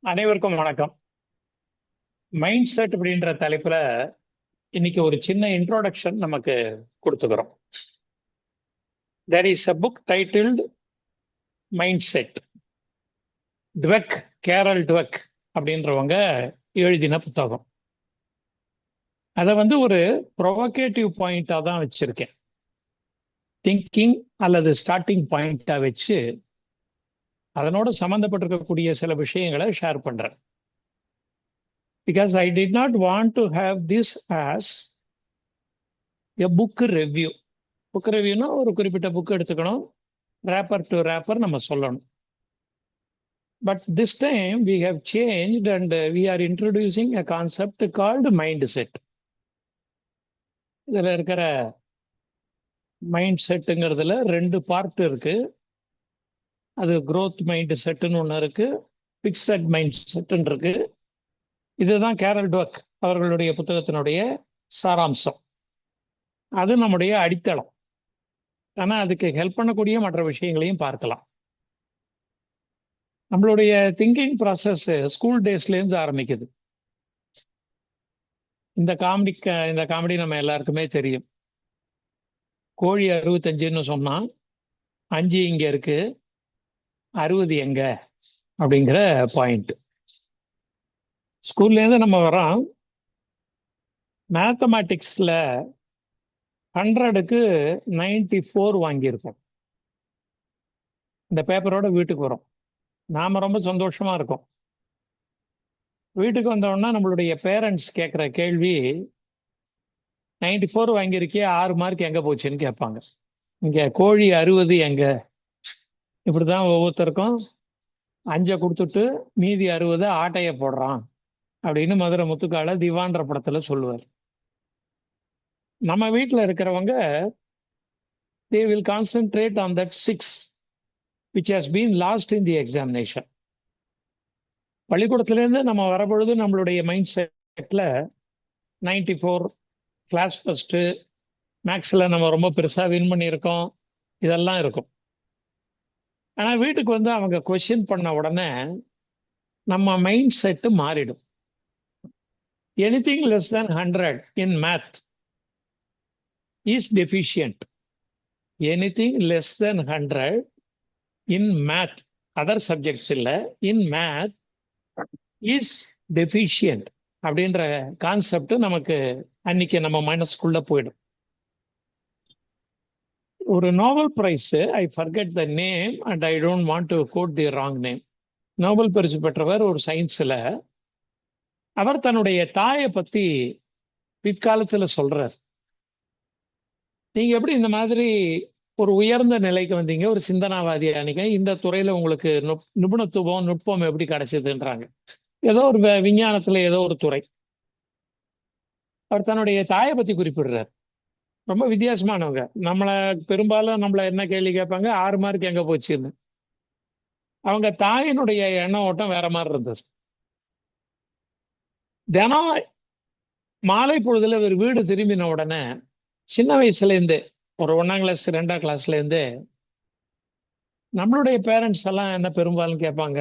அனைவருக்கும் வணக்கம். Mind set அப்படின்ற தலைப்புல இன்னைக்கு ஒரு சின்ன இன்ட்ரோடக்ஷன் நமக்கு கொடுத்துக்கிறோம். There is a book titled mind set. Dweck, Carol Dweck அப்படின்றவங்க எழுதின புத்தகம். அதை ஒரு ப்ரொவோகேட்டிவ் பாயிண்டா தான் வச்சிருக்கேன். திங்கிங் அல்லது ஸ்டார்டிங் பாயிண்டா வச்சு அதனோட சம்பந்தப்பட்டிருக்கக்கூடிய சில விஷயங்களை ஷேர் பண்றேன். Because I did not want to have this as a book review. Book ரிவ்யூனா ஒரு குறிப்பிட்ட புக் எடுத்துக்கணும், ரேப்பர் டு ரேப்பர் நம்ம சொல்லணும். But this time we have changed and we are introducing a concept called mind set. இதில் இருக்கிற mind செட்டுங்கிறதுல ரெண்டு part இருக்கு. அது growth மைண்ட் செட்டுன்னு ஒன்று இருக்கு, பிக்சட் மைண்ட் செட்டுன்னு இருக்கு. இதுதான் கேரல் டுவெக் அவர்களுடைய புத்தகத்தினுடைய சாராம்சம். அது நம்முடைய அடித்தளம். ஆனால் அதுக்கு ஹெல்ப் பண்ணக்கூடிய மற்ற விஷயங்களையும் பார்க்கலாம். நம்மளுடைய திங்கிங் ப்ராசஸ் ஸ்கூல் டேஸ்லேருந்து ஆரம்பிக்குது. இந்த காமெடி நம்ம எல்லாருக்குமே தெரியும். கோழி 65ன்னு சொன்னா 5 இங்க இருக்கு, 60 எங்க அப்படிங்கிற பாயிண்ட். ஸ்கூல்லேருந்து நம்ம வரோம். மேத்தமேட்டிக்ஸ்ல 100க்கு 94 வாங்கியிருக்கோம். இந்த பேப்பரோட வீட்டுக்கு வரோம். நாம ரொம்ப சந்தோஷமா இருக்கோம். வீட்டுக்கு வந்தோம்னா நம்மளுடைய பேரண்ட்ஸ் கேட்குற கேள்வி, 94 வாங்கியிருக்கே, 6 மார்க் எங்க போச்சுன்னு கேட்பாங்க. இங்க கோழி 60 எங்க? இப்படிதான் ஒவ்வொருத்தருக்கும் 5 கொடுத்துட்டு மீதி 60 ஆட்டைய போடுறான் அப்படின்னு மதுரை முத்துக்கால திவான்ற படத்துல சொல்லுவார். நம்ம வீட்டில் இருக்கிறவங்க they will concentrate on that 6 which has been lost in the examination. பள்ளிக்கூடத்திலேருந்து நம்ம வரப்பொழுது நம்மளுடைய மைண்ட் செட்ல 94, கிளாஸ் ஃபர்ஸ்ட், மேக்ஸில் நம்ம ரொம்ப பெருசாக வின் பண்ணியிருக்கோம், இதெல்லாம் இருக்கும். ஆனால் வீட்டுக்கு அவங்க கொஸ்டின் பண்ண உடனே நம்ம மைண்ட் செட்டு மாறிடும். Anything less than 100 in math is deficient. Anything less than 100 in math, other subjects இல்லை, இன் மேத் இஸ் டெஃபிஷியன்ட் அப்படின்ற கான்செப்ட் நமக்கு அன்னைக்கு நம்ம மனசுக்குள்ள போயிடும். ஒரு Nobel prize, I forget the name and I don't want to quote the wrong name. Nobel பரிசு பெற்றவர் ஒரு சயின்ஸ்ல. அவர் தன்னுடைய தாயை பத்தி பிற்காலத்துல சொல்றார். நீங்க எப்படி இந்த மாதிரி ஒரு உயர்ந்த நிலைக்கு வந்தீங்க, ஒரு சிந்தனாவாதி அன்னைக்கு, இந்த துறையில உங்களுக்கு நிபுணத்துவம் நுட்பம் எப்படி கிடைச்சதுன்றாங்க. ஏதோ ஒரு விஞ்ஞானத்துல ஏதோ ஒரு துறை. அவர் தன்னுடைய தாயை பத்தி குறிப்பிடுறார். ரொம்ப வித்தியாசமானவங்க. பெரும்பாலும் நம்மள என்ன கேள்வி கேட்பாங்க, 6 மார்க் எங்க போச்சுன்னு. அவங்க தாயினுடைய எண்ண ஓட்டம் வேற மாதிரி இருந்தது. தினம் மாலை பொழுதுல ஒரு வீடு திரும்பின உடனே, சின்ன வயசுல இருந்து ஒரு 1ஆம் கிளாஸ் 2ஆம் கிளாஸ்ல இருந்து நம்மளுடைய பேரண்ட்ஸ் எல்லாம் என்ன பெரும்பாலும் கேட்பாங்க,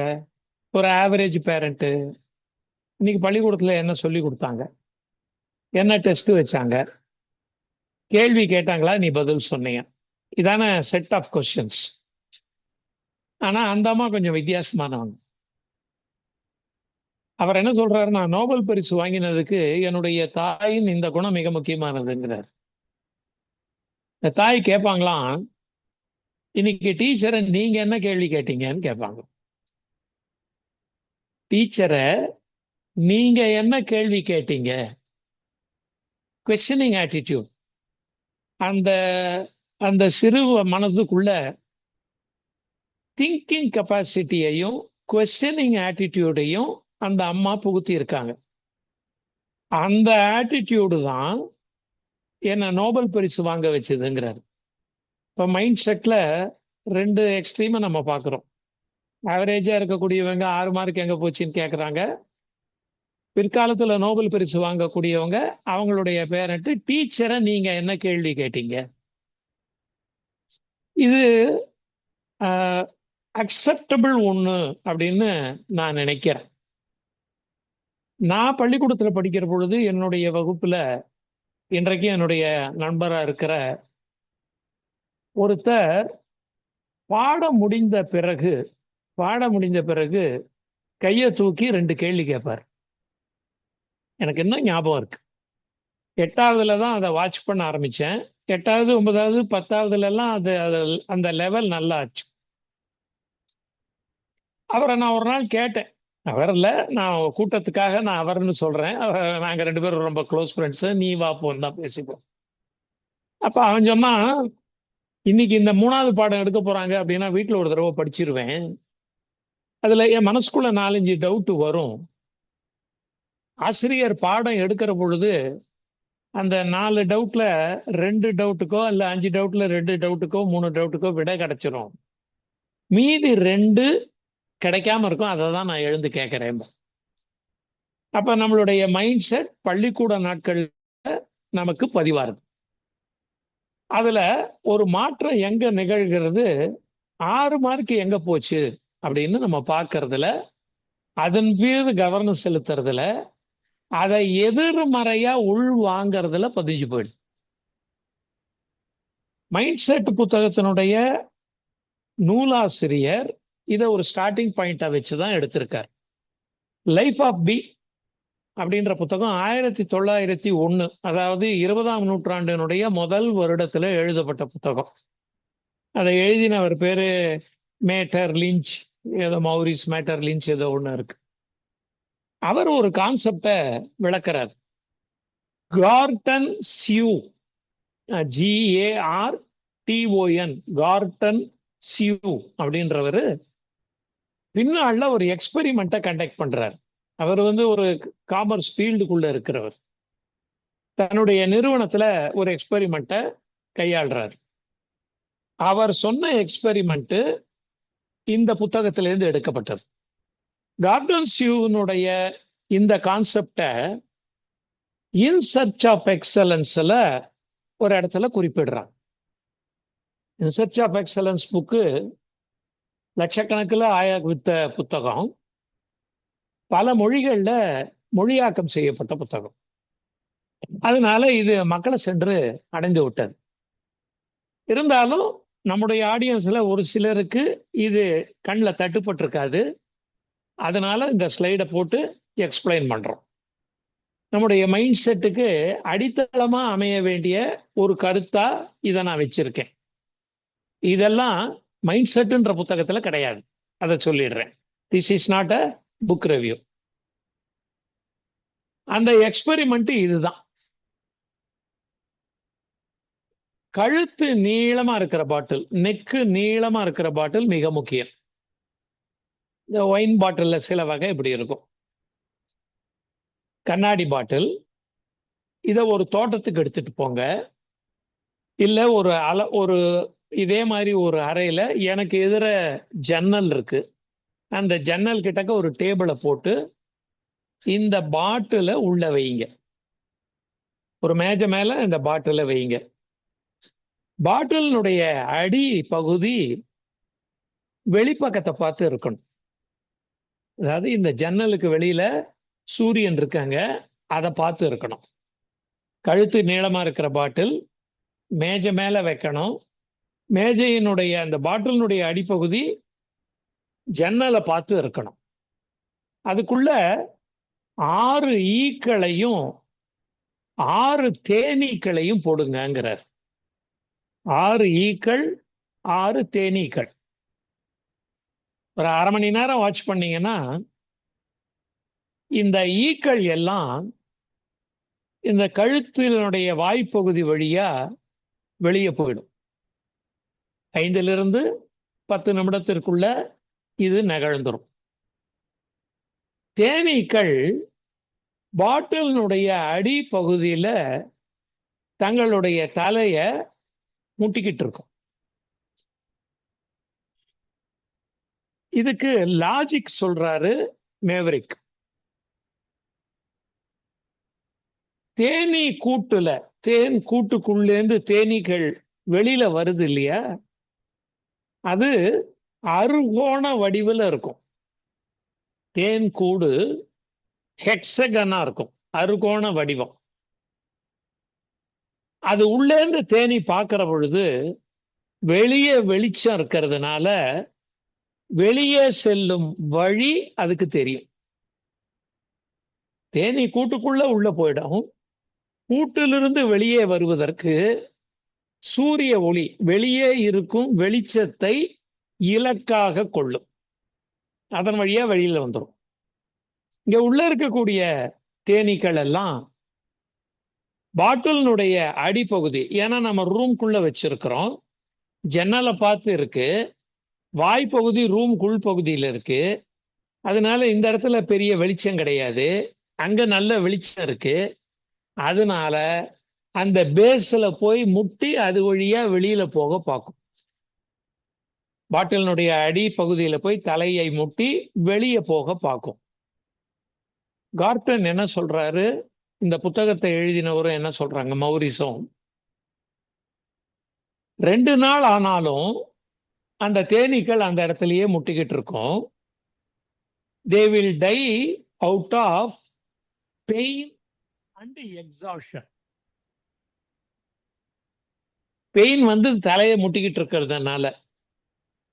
ஒரு ஆவரேஜ் பேரண்ட் இன்னைக்கு பள்ளிக்கூடத்துல என்ன சொல்லி கொடுத்தாங்க, என்ன டெஸ்ட் வச்சாங்க, கேள்வி கேட்டாங்களா, நீ பதில் சொன்னீங்க, இதான செட் ஆஃப் கொஸ்டின்ஸ். ஆனா அந்த அம்மா கொஞ்சம் வித்தியாசமானவங்க. அவர் என்ன சொல்றாரு, நான் நோபல் பரிசு வாங்கினதுக்கு என்னுடைய தாயின் இந்த குணம் மிக முக்கியமானதுங்கிறார். இந்த தாய் கேட்பாங்களாம், இன்னைக்கு டீச்சரை நீங்க என்ன கேள்வி கேட்டீங்கன்னு கேட்பாங்க. டீச்சரை நீங்க என்ன கேள்வி கேட்டீங்க, கொஸ்டினிங் ஆட்டிடியூட். அந்த அந்த சிறு மனதுக்குள்ள திங்கிங் கெப்பாசிட்டியையும் கொஸ்டினிங் ஆட்டிடியூடையும் அந்த அம்மா புகுத்தி இருக்காங்க. அந்த ஆட்டிடியூடு தான் என்ன நோபல் பரிசு வாங்க வச்சதுங்கிறாரு. இப்போ மைண்ட் செட்ல 2 எக்ஸ்ட்ரீமை நம்ம பார்க்குறோம். ஆவரேஜா இருக்கக்கூடியவங்க 6 மார்க் எங்க போச்சுன்னு கேட்குறாங்க. பிற்காலத்துல நோபல் பரிசு வாங்கக்கூடியவங்க அவங்களுடைய பேரண்ட், டீச்சரை நீங்க என்ன கேள்வி கேட்டீங்க. இது அக்செப்டபிள் ஒண்ணு அப்படின்னு நான் நினைக்கிறேன். நான் பள்ளிக்கூடத்துல படிக்கிற பொழுது என்னுடைய வகுப்புல இன்றைக்கு என்னுடைய நண்பரா இருக்கிற ஒருத்தர் பாடம் முடிந்த பிறகு பாடம் முடிந்த பிறகு கையை தூக்கி 2 கேள்வி கேட்பார். எனக்கு என்ன ஞாபகம் இருக்கு, 8வதுல தான் அதை வாட்ச் பண்ண ஆரம்பிச்சேன். 8வது 9வது 10வதுல எல்லாம் அந்த லெவல் நல்லா ஆச்சு. அவரை நான் ஒரு நாள் கேட்டேன். அவர் இல்ல, நான் கூட்டத்துக்காக நான் அவர்னு சொல்றேன். நாங்க 2 பேரும் ரொம்ப க்ளோஸ் ஃப்ரெண்ட்ஸ். நீ வா போன்னு தான் பேசிப்போம். அப்ப அவன் சொன்னான், இன்னைக்கு இந்த 3வது பாடம் எடுக்க போறாங்க அப்படின்னா வீட்டுல ஒரு தடவை படிச்சிருவேன். அதுல என் மனசுக்குள்ள 4-5 டவுட் வரும். ஆசிரியர் பாடம் எடுக்கிற பொழுது அந்த 4 டவுட்ல 2 டவுட்டுக்கோ இல்ல 5 டவுட்ல 2 டவுட்டுக்கோ 3 டவுட்டுக்கோ விடை கிடைச்சிரும். மீதி 2 கிடைக்காம இருக்கும். அதை தான் நான் எழுந்து கேட்கிறேன். அப்ப நம்மளுடைய மைண்ட் செட் பள்ளிக்கூட நாட்கள் நமக்கு பதிவாருது. அதுல ஒரு மாற்றம் எங்க நிகழ்கிறது, 6 மார்க் எங்க போச்சு அப்படின்னு நம்ம பார்க்கறதுல, அதன் மீது கவனம் செலுத்துறதுல, அதை எதிர்மறையா உள் வாங்கறதுல பதிஞ்சு போயிடுது. மைண்ட் செட் புத்தகத்தினுடைய நூலாசிரியர் இதை ஒரு ஸ்டார்டிங் பாயிண்டா வச்சுதான் எடுத்திருக்கார். லைஃப் ஆஃப் பி அப்படின்ற புத்தகம் 1901, அதாவது 20ஆம் நூற்றாண்டினுடைய முதல் வருடத்துல எழுதப்பட்ட புத்தகம். அதை எழுதினவர் பேரு மேட்டர் லிஞ்ச், ஏதோ மௌரிஸ் மேட்டர் லிஞ்ச் ஏதோ ஒண்ணு இருக்கு. அவர் ஒரு கான்செப்டை விளக்குறார். கார்டன் சியூ, GARTON, கார்டன் சியூ அப்படின்றவர் பின்னால ஒரு எக்ஸ்பெரிமெண்ட்டை கண்டக்ட் பண்றார். அவர் ஒரு காமர்ஸ் ஃபீல்டுக்குள்ள இருக்கிறவர். தன்னுடைய நிறுவனத்துல ஒரு எக்ஸ்பெரிமெண்ட்டை கையாளுறார். அவர் சொன்ன எக்ஸ்பெரிமெண்ட் இந்த புத்தகத்திலிருந்து எடுக்கப்பட்டது. கார்டன் சியூனுடைய இந்த கான்செப்டை இன் சர்ச் ஆஃப் எக்ஸலன்ஸ்ல ஒரு இடத்துல குறிப்பிடுறாங்க. In search of excellence book லட்சக்கணக்கில் வித்த புத்தகம், பல மொழிகள்ல மொழியாக்கம் செய்யப்பட்ட புத்தகம். அதனால இது மக்களை சென்று அடைந்து விட்டது. இருந்தாலும் நம்முடைய ஆடியன்ஸ்ல ஒரு சிலருக்கு இது கண்ணில் தட்டுப்பட்டு இருக்காது. அதனால இந்த ஸ்லைடை போட்டு எக்ஸ்பிளைன் பண்றோம். நம்முடைய மைண்ட் செட்டுக்கு அடித்தளமா அமைய வேண்டிய ஒரு கருத்தா இதை நான் வச்சிருக்கேன். இதெல்லாம் மைண்ட் செட்டுன்ற புத்தகத்துல கிடையாது, அதை சொல்லிடுறேன். This is not a book review. அந்த எக்ஸ்பெரிமெண்ட் இதுதான். கழுத்து நீளமா இருக்கிற பாட்டில், நெக்கு நீளமா இருக்கிற பாட்டில் மிக முக்கியம். இந்த ஒயின் பாட்டில்ல சில வகை இப்படி இருக்கும். கண்ணாடி பாட்டில், இதை ஒரு தோட்டத்துக்கு எடுத்துட்டு போங்க. இல்ல ஒரு இதே மாதிரி ஒரு அறையில எனக்கு எதிர ஜன்னல் இருக்கு, அந்த ஜன்னல் கிட்டக்க ஒரு டேபிளை போட்டு இந்த பாட்டில உள்ள வைங்க. ஒரு மேஜை மேல இந்த பாட்டில வைங்க. பாட்டிலுடைய அடி பகுதி வெளிப்பக்கத்தை பார்த்து இருக்கணும். அதாவது இந்த ஜன்னலுக்கு வெளியில சூரியன் இருக்காங்க, அதை பார்த்து இருக்கணும். கழுத்து நீளமா இருக்கிற பாட்டில் மேஜை மேல வைக்கணும். மேஜையினுடைய அந்த பாட்டிலினுடைய அடிப்பகுதி ஜன்னலை பார்த்து இருக்கணும். அதுக்குள்ள 6 ஈக்களையும் 6 தேனீக்களையும் போடுங்கிறார். 6 ஈக்கள் 6 தேனீக்கள். ஒரு அரை மணி நேரம் வாட்ச் பண்ணீங்கன்னா இந்த ஈக்கள் எல்லாம் இந்த கழுத்தினுடைய வாய்ப்பகுதி வழியா வெளியே போயிடும். 5 to 10 நிமிடத்திற்குள்ள இது நிகழ்ந்துடும். தேனீக்கள் பாட்டிலினுடைய அடி பகுதியில தங்களுடைய தலைய முட்டிக்கிட்டு இருக்கும். இதுக்கு லாஜிக் சொல்றாரு மேவரிக். தேனீ கூட்டுல, தேன் கூட்டுக்குள்ளேந்து தேனீக்கள் வெளியில வருது இல்லையா, அது அறுகோண வடிவில் இருக்கும். தேன் கூடு ஹெக்ஸகனா இருக்கும், அறுகோண வடிவம். அது உள்ளேந்து தேனி பார்க்கிற பொழுது வெளியே வெளிச்சம் இருக்கிறதுனால வெளியே செல்லும் வழி அதுக்கு தெரியும். தேனி கூட்டுக்குள்ள உள்ள போயிடும். கூட்டிலிருந்து வெளியே வருவதற்கு சூரிய ஒளி வெளியே இருக்கும் வெளிச்சத்தை இலக்காக கொள்ளும். அதன் வழியா வெளியில வந்துடும். இங்க உள்ள இருக்கக்கூடிய தேனீக்கள் எல்லாம் பாட்டிலினுடைய அடிப்பகுதி, ஏன்னா நம்ம ரூம்குள்ள வச்சிருக்கிறோம், ஜன்னலை பார்த்து இருக்கு, வாய்ப்பகுதி ரூம்குள் பகுதியில் இருக்கு. அதனால இந்த இடத்துல பெரிய வெளிச்சம் கிடையாது, அங்க நல்ல வெளிச்சம் இருக்கு. அதனால அந்த பேஸ்ல போய் முட்டி அது வழியா வெளியில போக பார்க்கும். பாட்டிலினுடைய அடி பகுதியில போய் தலையை முட்டி வெளியே போக பார்க்கும். கார்டன் என்ன சொல்றாரு, இந்த புத்தகத்தை எழுதினவரும் என்ன சொல்றாங்க, மௌரிஸும், 2 நாள் ஆனாலும் அந்த தேனீக்கள் அந்த இடத்துலயே முட்டிக்கிட்டு இருக்கும். they will die out of pain and exhaustion. Pain வந்து தலையை முட்டிக்கிட்டு இருக்கிறதுனால,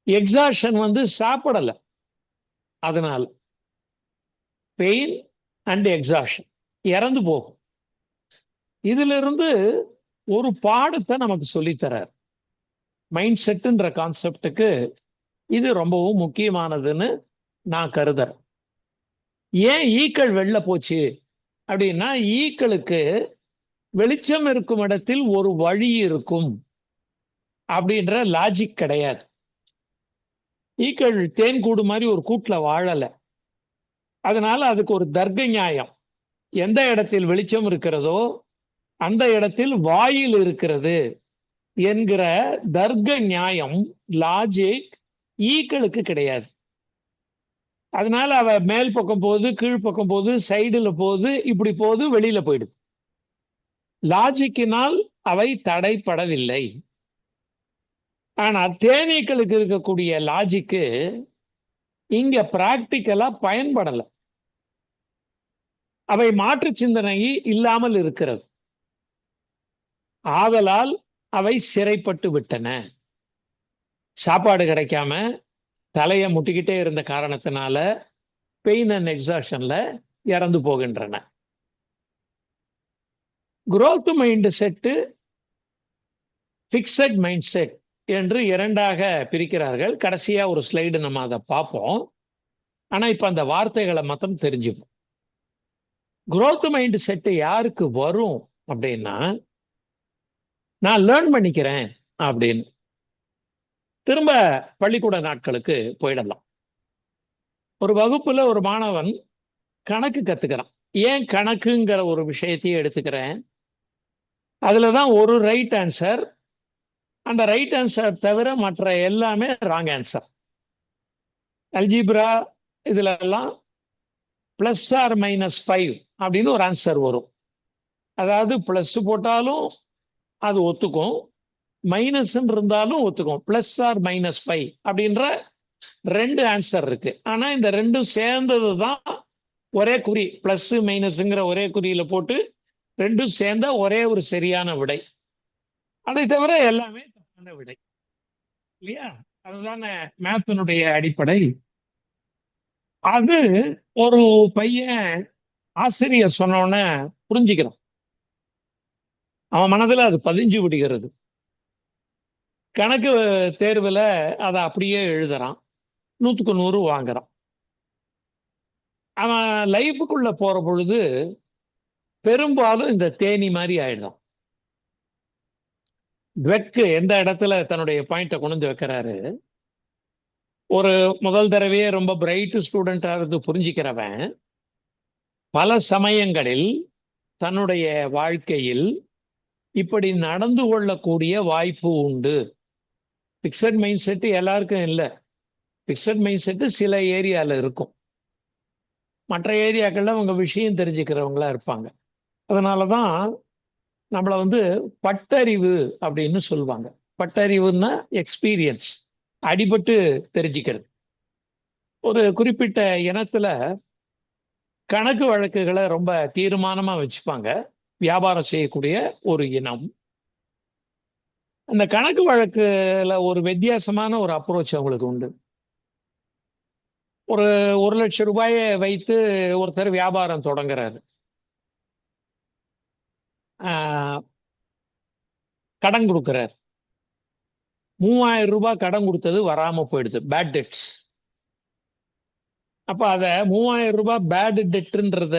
எக்ஸாஷன் வந்து சாப்பிடல, அதனால பெயின் அண்ட் எக்ஸாஷன் இறந்து போகும். இதுல இருந்து ஒரு பாடத்தை நமக்கு சொல்லித்தரார். மைண்ட் செட்டுன்ற கான்செப்டுக்கு இது ரொம்பவும் முக்கியமானதுன்னு நான் கருதுறேன். ஏன் ஈக்கள் வெளில போச்சு அப்படின்னா, ஈக்களுக்கு வெளிச்சம் இருக்கும் இடத்தில் ஒரு வழி இருக்கும் அப்படின்ற லாஜிக் கிடையாது. ஈக்கள் தேன் கூடு மாதிரி ஒரு கூட்டுல வாழல. அதனால அதுக்கு ஒரு தர்க்க நியாயம், எந்த இடத்தில் வெளிச்சம் இருக்கிறதோ அந்த இடத்தில் வாயில் இருக்கிறது என்கிற தர்க்க நியாயம், லாஜிக் ஈக்களுக்கு கிடையாது. அதனால அவ மேல் பக்கம் போகுது, கீழ் பக்கம் போகுது, சைடுல போகுது, இப்படி போகுது, வெளியில போயிடுது. லாஜிக்கினால் அவை தடைப்படவில்லை. ஆனா தேனீக்களுக்கு இருக்கக்கூடிய லாஜிக்கு இங்க பிராக்டிக்கலா பயன்படல. அவை மாற்று சிந்தனை இல்லாமல் இருக்கிறது. ஆதலால் அவை சிறைப்பட்டு விட்டன. சாப்பாடு கிடைக்காம தலையை முட்டிக்கிட்டே இருந்த காரணத்தினால பெயின் அண்ட் எக்ஸாஷன்ல இறந்து போகின்றன. growth mind set, fixed mind set என்று 2ஆக பிரிக்கிறார்கள். கடைசியா ஒரு ஸ்லைடு நம்ம அதை பார்ப்போம். ஆனா இப்ப அந்த வார்த்தைகளை மட்டும் தெரிஞ்சுப்போம். growth மைண்ட் செட்டு யாருக்கு வரும் அப்படின்னா, நான் லேர்ன் பண்ணிக்கிறேன் அப்படின்னு திரும்ப பள்ளிக்கூட நாட்களுக்கு போயிடலாம். ஒரு வகுப்புல ஒரு மாணவன் கணக்கு கத்துக்கிறான். ஏன் கணக்குங்கிற ஒரு விஷயத்தையே எடுத்துக்கிறேன், அதுலதான் ஒரு ரைட் ஆன்சர், அந்த ரைட் ஆன்சர் தவிர மற்ற எல்லாமே ராங் ஆன்சர். அல்ஜிப்ரா இதுல எல்லாம் பிளஸ் ஆர் -5 அப்படின்னு ஒரு ஆன்சர் வரும். அதாவது பிளஸ் போட்டாலும் அது ஒத்துக்கும், மைனஸ் இருந்தாலும் ஒத்துக்கும். பிளஸ் ஆர் -5 அப்படின்ற 2 ஆன்சர் இருக்கு. ஆனா இந்த ரெண்டும் சேர்ந்தது தான் ஒரே குறி, பிளஸ் மைனஸ்ங்கிற ஒரே குறியில போட்டு ரெண்டும் சேர்ந்த ஒரே ஒரு சரியான விடை. அதை தவிர எல்லாமே தப்பான விடை, இல்லையா? அதுதானே மேத்தினுடைய அடிப்படை. அது ஒரு பையன் ஆசிரியர் சொன்னோன்னு புரிஞ்சுக்கிறான், அவன் மனதில் அது பதிஞ்சு விடுகிறது. கணக்கு தேர்வுல அதை அப்படியே எழுதுறான், 100க்கு 100 வாங்குறான். அவன் லைஃபுக்குள்ள போற பொழுது பெரும்பாலும் இந்த தேனி மாதிரி ஆயிடும். ட்வெக் எந்த இடத்துல தன்னுடைய பாயிண்ட கொண்டு வந்து வைக்கிறாரு, ஒரு முதல் தடவையே ரொம்ப பிரைட் ஸ்டூடெண்டா இருந்து புரிஞ்சுக்கிறவன் பல சமயங்களில் தன்னுடைய வாழ்க்கையில் இப்படி நடந்து கொள்ளக்கூடிய வாய்ப்பு உண்டு. பிக்சட் மைண்ட் செட்டு எல்லாருக்கும் இல்லை. பிக்சட் மைண்ட் செட்டு சில ஏரியால இருக்கும், மற்ற ஏரியாக்கள்ல அவங்க விஷயம் தெரிஞ்சுக்கிறவங்களா இருப்பாங்க. அதனாலதான் நம்மளை வந்து பட்டறிவு அப்படின்னு சொல்லுவாங்க. பட்டறிவுன்னா எக்ஸ்பீரியன்ஸ், அடிபட்டு தெரிஞ்சுக்கிறது. ஒரு குறிப்பிட்ட இனத்துல கணக்கு வழக்குகளை ரொம்ப தீர்மானமா வச்சுப்பாங்க. வியாபாரம் செய்யக்கூடிய ஒரு இனம். அந்த கணக்கு வழக்குல ஒரு வித்தியாசமான ஒரு அப்ரோச் அவங்களுக்கு உண்டு. ஒரு 1,00,000 ரூபாயை வைத்து ஒருத்தர் வியாபாரம் தொடங்குறாரு. கடன் கொடுக்கிறார். 3,000 ரூபாய் கடன் கொடுத்தது வராம போயிடுது, பேட் டெட்ஸ். அப்ப அத 3,000 ரூபாய் பேட் டெட்ன்றத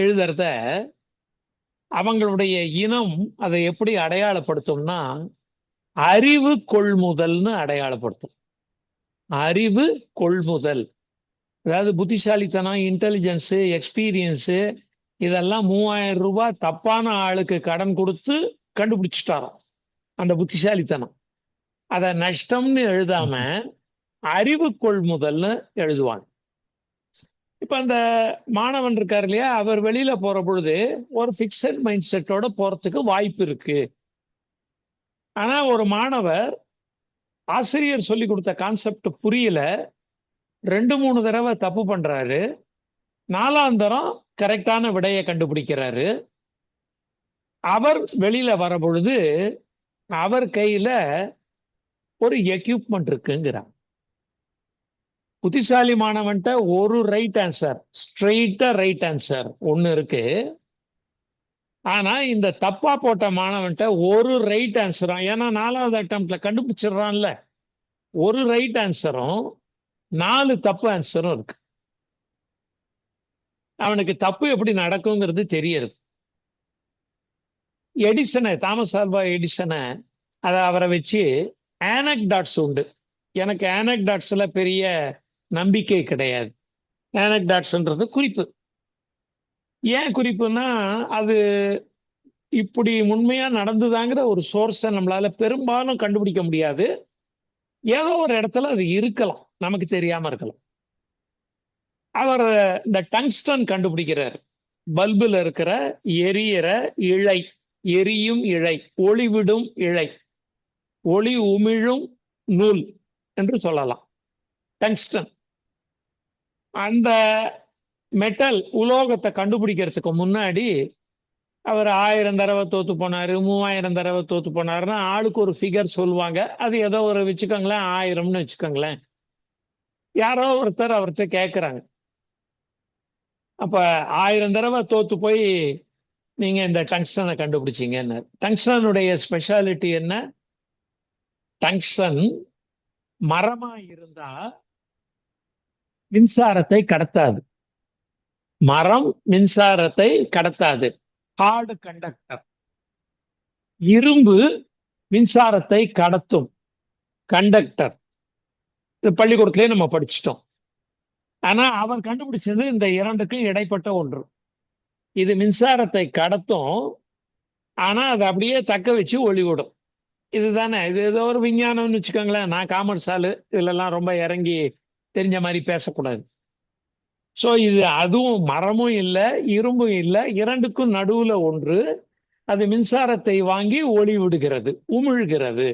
எழுதுறத அவங்களுடைய இனம் அதை எப்படி அடையாளப்படுத்தும்னா, அறிவு கொள்முதல்னு அடையாளப்படுத்தும். அறிவு கொள்முதல், அதாவது புத்திசாலித்தனம், இன்டெலிஜென்ஸ், எக்ஸ்பீரியன்ஸ், இதெல்லாம் 3,000 ரூபாய் தப்பான ஆளுக்கு கடன் கொடுத்து கண்டுபிடிச்சிட்டாராம் அந்த புத்திசாலித்தனம். அத நஷ்டம்னு எழுதாம அறிவு கொள்முதல்னு எழுதுவாங்க. இப்ப அந்த மாணவன் இருக்காரு இல்லையா, அவர் வெளியில போற பொழுது ஒரு பிக்சட் மைண்ட் செட்டோட போறதுக்கு வாய்ப்பு இருக்கு. ஆனா ஒரு மாணவர் ஆசிரியர் சொல்லி கொடுத்த கான்செப்ட் புரியல, 2-3 தடவை தப்பு பண்றாரு, 4ஆம் தரம் கரெக்டான விடையை கண்டுபிடிக்கிறாரு. அவர் வெளியில வர பொழுது அவர் கையில ஒரு எக்யூப்மெண்ட் இருக்குங்கிறார். புத்திசாலி மாணவன்ட்ட ஒரு ரைட் ஆன்சர், ஸ்ட்ரெயிட்டா ரைட் ஆன்சர் ஒண்ணு இருக்கு. ஆனா இந்த தப்பா போட்ட மாணவன்ட்ட ஒரு ரைட் ஆன்சரும், ஏன்னா 4வது அட்டம்ப்ட்ல கண்டுபிடிச்சிடறான்ல, ஒரு ரைட் ஆன்சரும் 4 தப்பு ஆன்சரும் இருக்கு. அவனுக்கு தப்பு எப்படி நடக்குங்கிறது தெரியுது. எடிசனை, தாமஸ் ஆல்வா எடிசனை, அதை அவரை வச்சு ஆனக்டாட்ஸ் உண்டு. எனக்கு ஆனக்டாட்ஸ்ல பெரிய நம்பிக்கை கிடையாது. ஆனக்டாட்ஸ்ன்றது குறிப்பு. ஏன் குறிப்புன்னா, அது இப்படி உண்மையா நடந்துதாங்கிற ஒரு சோர்ஸை நம்மளால பெரும்பாலும் கண்டுபிடிக்க முடியாது. ஏதோ ஒரு இடத்துல அது இருக்கலாம், நமக்கு தெரியாம இருக்கலாம். அவர் இந்த டங்ஸ்டன் கண்டுபிடிக்கிறார். பல்புல இருக்கிற எரியிற இழை, எரியும் இழை, ஒளிவிடும் இழை, ஒளி உமிழும் நூல் என்று சொல்லலாம், டங்ஸ்டன். அந்த மெட்டல் உலோகத்தை கண்டுபிடிக்கிறதுக்கு முன்னாடி அவர் 1000 தடவை தோத்து போனாரு, 3000 தடவை தோத்து போனாருன்னா ஆளுக்கு ஒரு ஃபிகர் சொல்லுவாங்க. அது ஏதோ ஒரு வச்சுக்கோங்களேன், 1000ன்னு வச்சுக்கோங்களேன். யாரோ ஒருத்தர் அவர்கிட்ட கேட்கிறாங்க, அப்ப 1000 தடவை தோத்து போய் நீங்க இந்த டங்ஸ்டனை கண்டுபிடிச்சீங்கன்னு. டங்ஸ்டனுடைய ஸ்பெஷாலிட்டி என்ன? டங்ஸ்டன் மரமா இருந்தா மின்சாரத்தை கடத்தாது. மரம் மின்சாரத்தை கடத்தாது, ஹார்டு கண்டக்டர். இரும்பு மின்சாரத்தை கடத்தும், கண்டக்டர். இது பள்ளிக்கூடத்திலே நம்ம படிச்சிட்டோம். ஆனா அவர் கண்டுபிடிச்சது இந்த இரண்டுக்கும் இடைப்பட்ட ஒன்று. இது மின்சாரத்தை கடத்தும், ஆனா அதை அப்படியே தக்க வச்சு ஒளிவிடும். இதுதானே, இது ஏதோ ஒரு விஞ்ஞானம்னு வச்சுக்கோங்களேன். நான் காமர்ஸ் ஆளு, இதுலலாம் ரொம்ப இறங்கி தெரிஞ்ச மாதிரி பேசக்கூடாது. சோ இது அதுவும் மரமும் இல்லை, இரும்பும் இல்லை, இரண்டுக்கும் நடுவுல ஒன்று. அது மின்சாரத்தை வாங்கி ஒளி விடுகிறது, உமிழ்கிறது.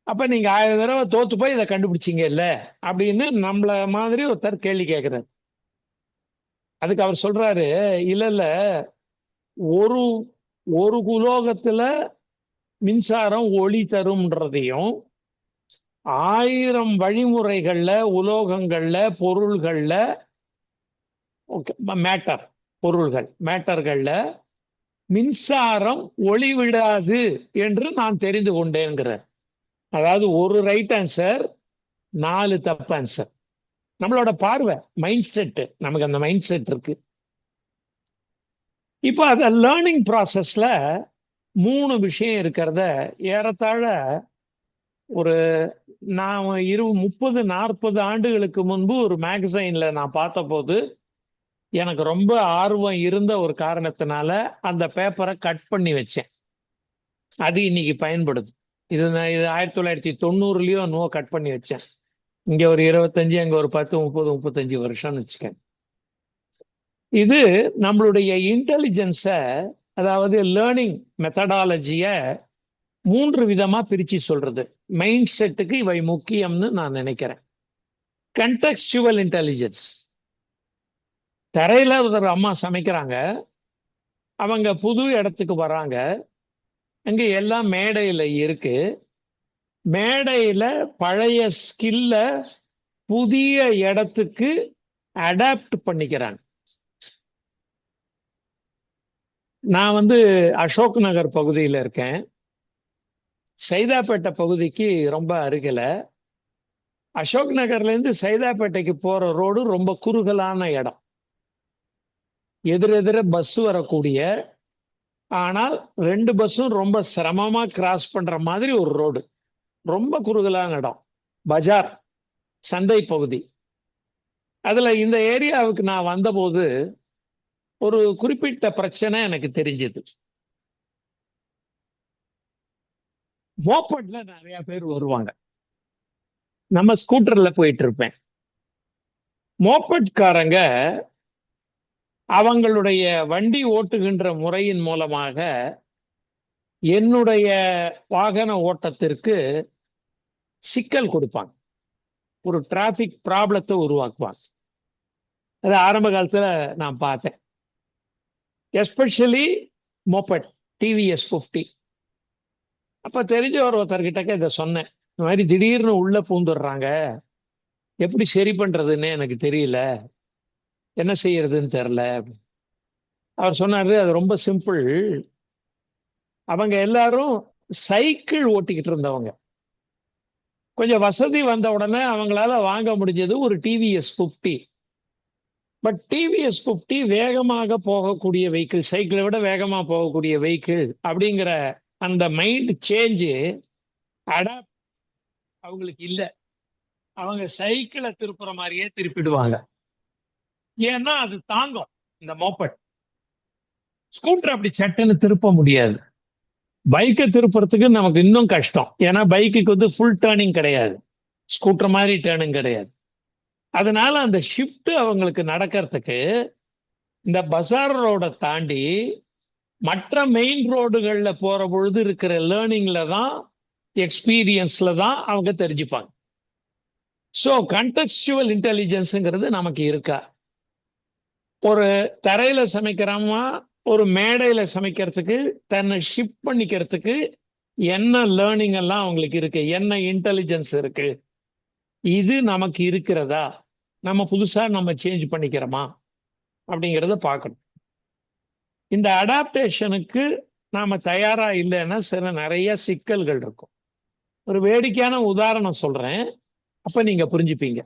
அப்ப நீங்க 1000 தடவை தோத்து போய் இதை கண்டுபிடிச்சீங்க இல்ல அப்படின்னு நம்மள மாதிரி ஒருத்தர் கேள்வி கேட்கிறார். அதுக்கு அவர் சொல்றாரு, இல்ல இல்ல, ஒரு ஒரு உலோகத்துல மின்சாரம் ஒளி தரும்ன்றதையும் 1000 வழிமுறைகள்ல, உலோகங்கள்ல, பொருள்கள்ல, மேட்டர், பொருள்கள், மேட்டர்கள்ல மின்சாரம் ஒளி விடாது என்று நான் தெரிந்து கொண்டேங்கிறார். அதாவது ஒரு ரைட் ஆன்சர், 4 தப்பு ஆன்சர். நம்மளோட பார்வை, மைண்ட் செட், நமக்கு அந்த மைண்ட் செட் இருக்கு. இப்போ அத லேர்னிங் ப்ராசஸ்ல 3 விஷயம் இருக்கிறத ஏறத்தாழ ஒரு நான் 30-40 ஆண்டுகளுக்கு முன்பு ஒரு மேகசைன்ல நான் பார்த்த போது எனக்கு ரொம்ப ஆர்வம் இருந்த ஒரு காரணத்தினால அந்த பேப்பரை கட் பண்ணி வச்சேன். அது இன்னைக்கு பயன்படுது. இது 1990லயோ என்னவோ கட் பண்ணி வச்சேன். இங்க ஒரு 25, அங்க ஒரு 10, 30, 35 வருஷம்னு வச்சுக்கேன். இது நம்மளுடைய இன்டெலிஜென்ஸ, அதாவது லேர்னிங் மெத்தடாலஜிய 3 விதமா பிரிச்சு சொல்றது. மைண்ட் செட்டுக்கு இவை முக்கியம்னு நான் நினைக்கிறேன். கண்டெக்ஸ்டுவல் இன்டெலிஜென்ஸ், தரையில ஒரு அம்மா சமைக்கிறாங்க, அவங்க புது இடத்துக்கு வராங்க, அங்க எல்லாம் மேடையில இருக்கு. மேடையில பழைய ஸ்கில்ல புதிய இடத்துக்கு அடாப்ட் பண்ணிக்கிறாங்க. நான் அசோக் நகர் பகுதியில் இருக்கேன். சைதாப்பேட்டை பகுதிக்கு ரொம்ப அருகில. அசோக் நகர்ல இருந்து சைதாப்பேட்டைக்கு போற ரோடு ரொம்ப குறுகலான இடம். எதிரெதிர பஸ் வரக்கூடிய, ஆனால் 2 பஸ்ஸும் ரொம்ப சிரமமா கிராஸ் பண்ற மாதிரி ஒரு ரோடு. ரொம்ப குறுகலான இடம். பஜார், சந்தை பகுதி. அதுல இந்த ஏரியாவுக்கு நான் வந்தபோது ஒரு குறிப்பிட்ட பிரச்சனை எனக்கு தெரிஞ்சது. மோப்பட்ல நிறைய பேர் வருவாங்க. நம்ம ஸ்கூட்டர்ல போயிட்டு இருப்பேன். மோப்பட்காரங்க அவங்களுடைய வண்டி ஓட்டுகின்ற முறையின் மூலமாக என்னுடைய வாகன ஓட்டத்திற்கு சிக்கல் கொடுப்பாங்க. ஒரு டிராபிக் ப்ராப்ளத்தை உருவாக்குவாங்க. அது ஆரம்ப காலத்துல நான் பார்த்தேன். Especially moped TVS 50. அப்ப தெரிஞ்ச ஒருத்தர்கிட்ட இதை சொன்னேன். இந்த மாதிரி திடீர்னு உள்ள பூந்துடுறாங்க, எப்படி சரி பண்றதுன்னு எனக்கு தெரியல, என்ன செய்யறதுன்னு தெரியல. அவர் சொன்னாரு, அது ரொம்ப சிம்பிள். அவங்க எல்லாரும் சைக்கிள் ஓட்டிக்கிட்டு இருந்தவங்க. கொஞ்சம் வசதி வந்த உடனே அவங்களால வாங்க முடிஞ்சது ஒரு டிவிஎஸ் 50. பட் டிவிஎஸ் 50 வேகமாக போகக்கூடிய வெஹிக்கிள், சைக்கிளை விட வேகமா போகக்கூடிய வெஹிக்கிள் அப்படிங்கிற அந்த மைண்ட் சேஞ்சு அடாப்ட் அவங்களுக்கு இல்லை. அவங்க சைக்கிளை திருப்புற மாதிரியே திருப்பிடுவாங்க. ஏன்னா அது தாங்கும். இந்த மோப்பட் ஸ்கூட்டர் அப்படி சட்டுன்னு திருப்ப முடியாது. பைக்கை திருப்புறதுக்கு நமக்கு இன்னும் கஷ்டம். ஏன்னா பைக்குக்கு ஃபுல் டேர்னிங் கிடையாது, ஸ்கூட்டர் மாதிரி டேர்னிங் கிடையாது. அதனால அந்த ஷிஃப்ட் அவங்களுக்கு நடக்கிறதுக்கு இந்த பசார் ரோட தாண்டி மற்ற மெயின் ரோடுகள்ல போற பொழுது இருக்கிற லேர்னிங்ல தான், எக்ஸ்பீரியன்ஸ்ல தான் அவங்க தெரிஞ்சுப்பாங்க. ஸோ கண்டெக்ஸ்டுவல் இன்டெலிஜென்ஸுங்கிறது நமக்கு இருக்கா? ஒரு தரையில சமைக்கிறோமா, ஒரு மேடையில சமைக்கிறதுக்கு, தன்னை ஷிஃப்ட் பண்ணிக்கிறதுக்கு என்ன லேர்னிங் எல்லாம் அவங்களுக்கு இருக்கு, என்ன இன்டெலிஜென்ஸ் இருக்கு, இது நமக்கு இருக்கிறதா, நம்ம புதுசா நம்ம சேஞ்ச் பண்ணிக்கிறோமா அப்படிங்கிறத பார்க்கணும். இந்த அடாப்டேஷனுக்கு நாம தயாரா இல்லைன்னா சில நிறைய சிக்கல்கள் இருக்கும். ஒரு வேடிக்கையான உதாரணம் சொல்றேன், அப்ப நீங்க புரிஞ்சுப்பீங்க.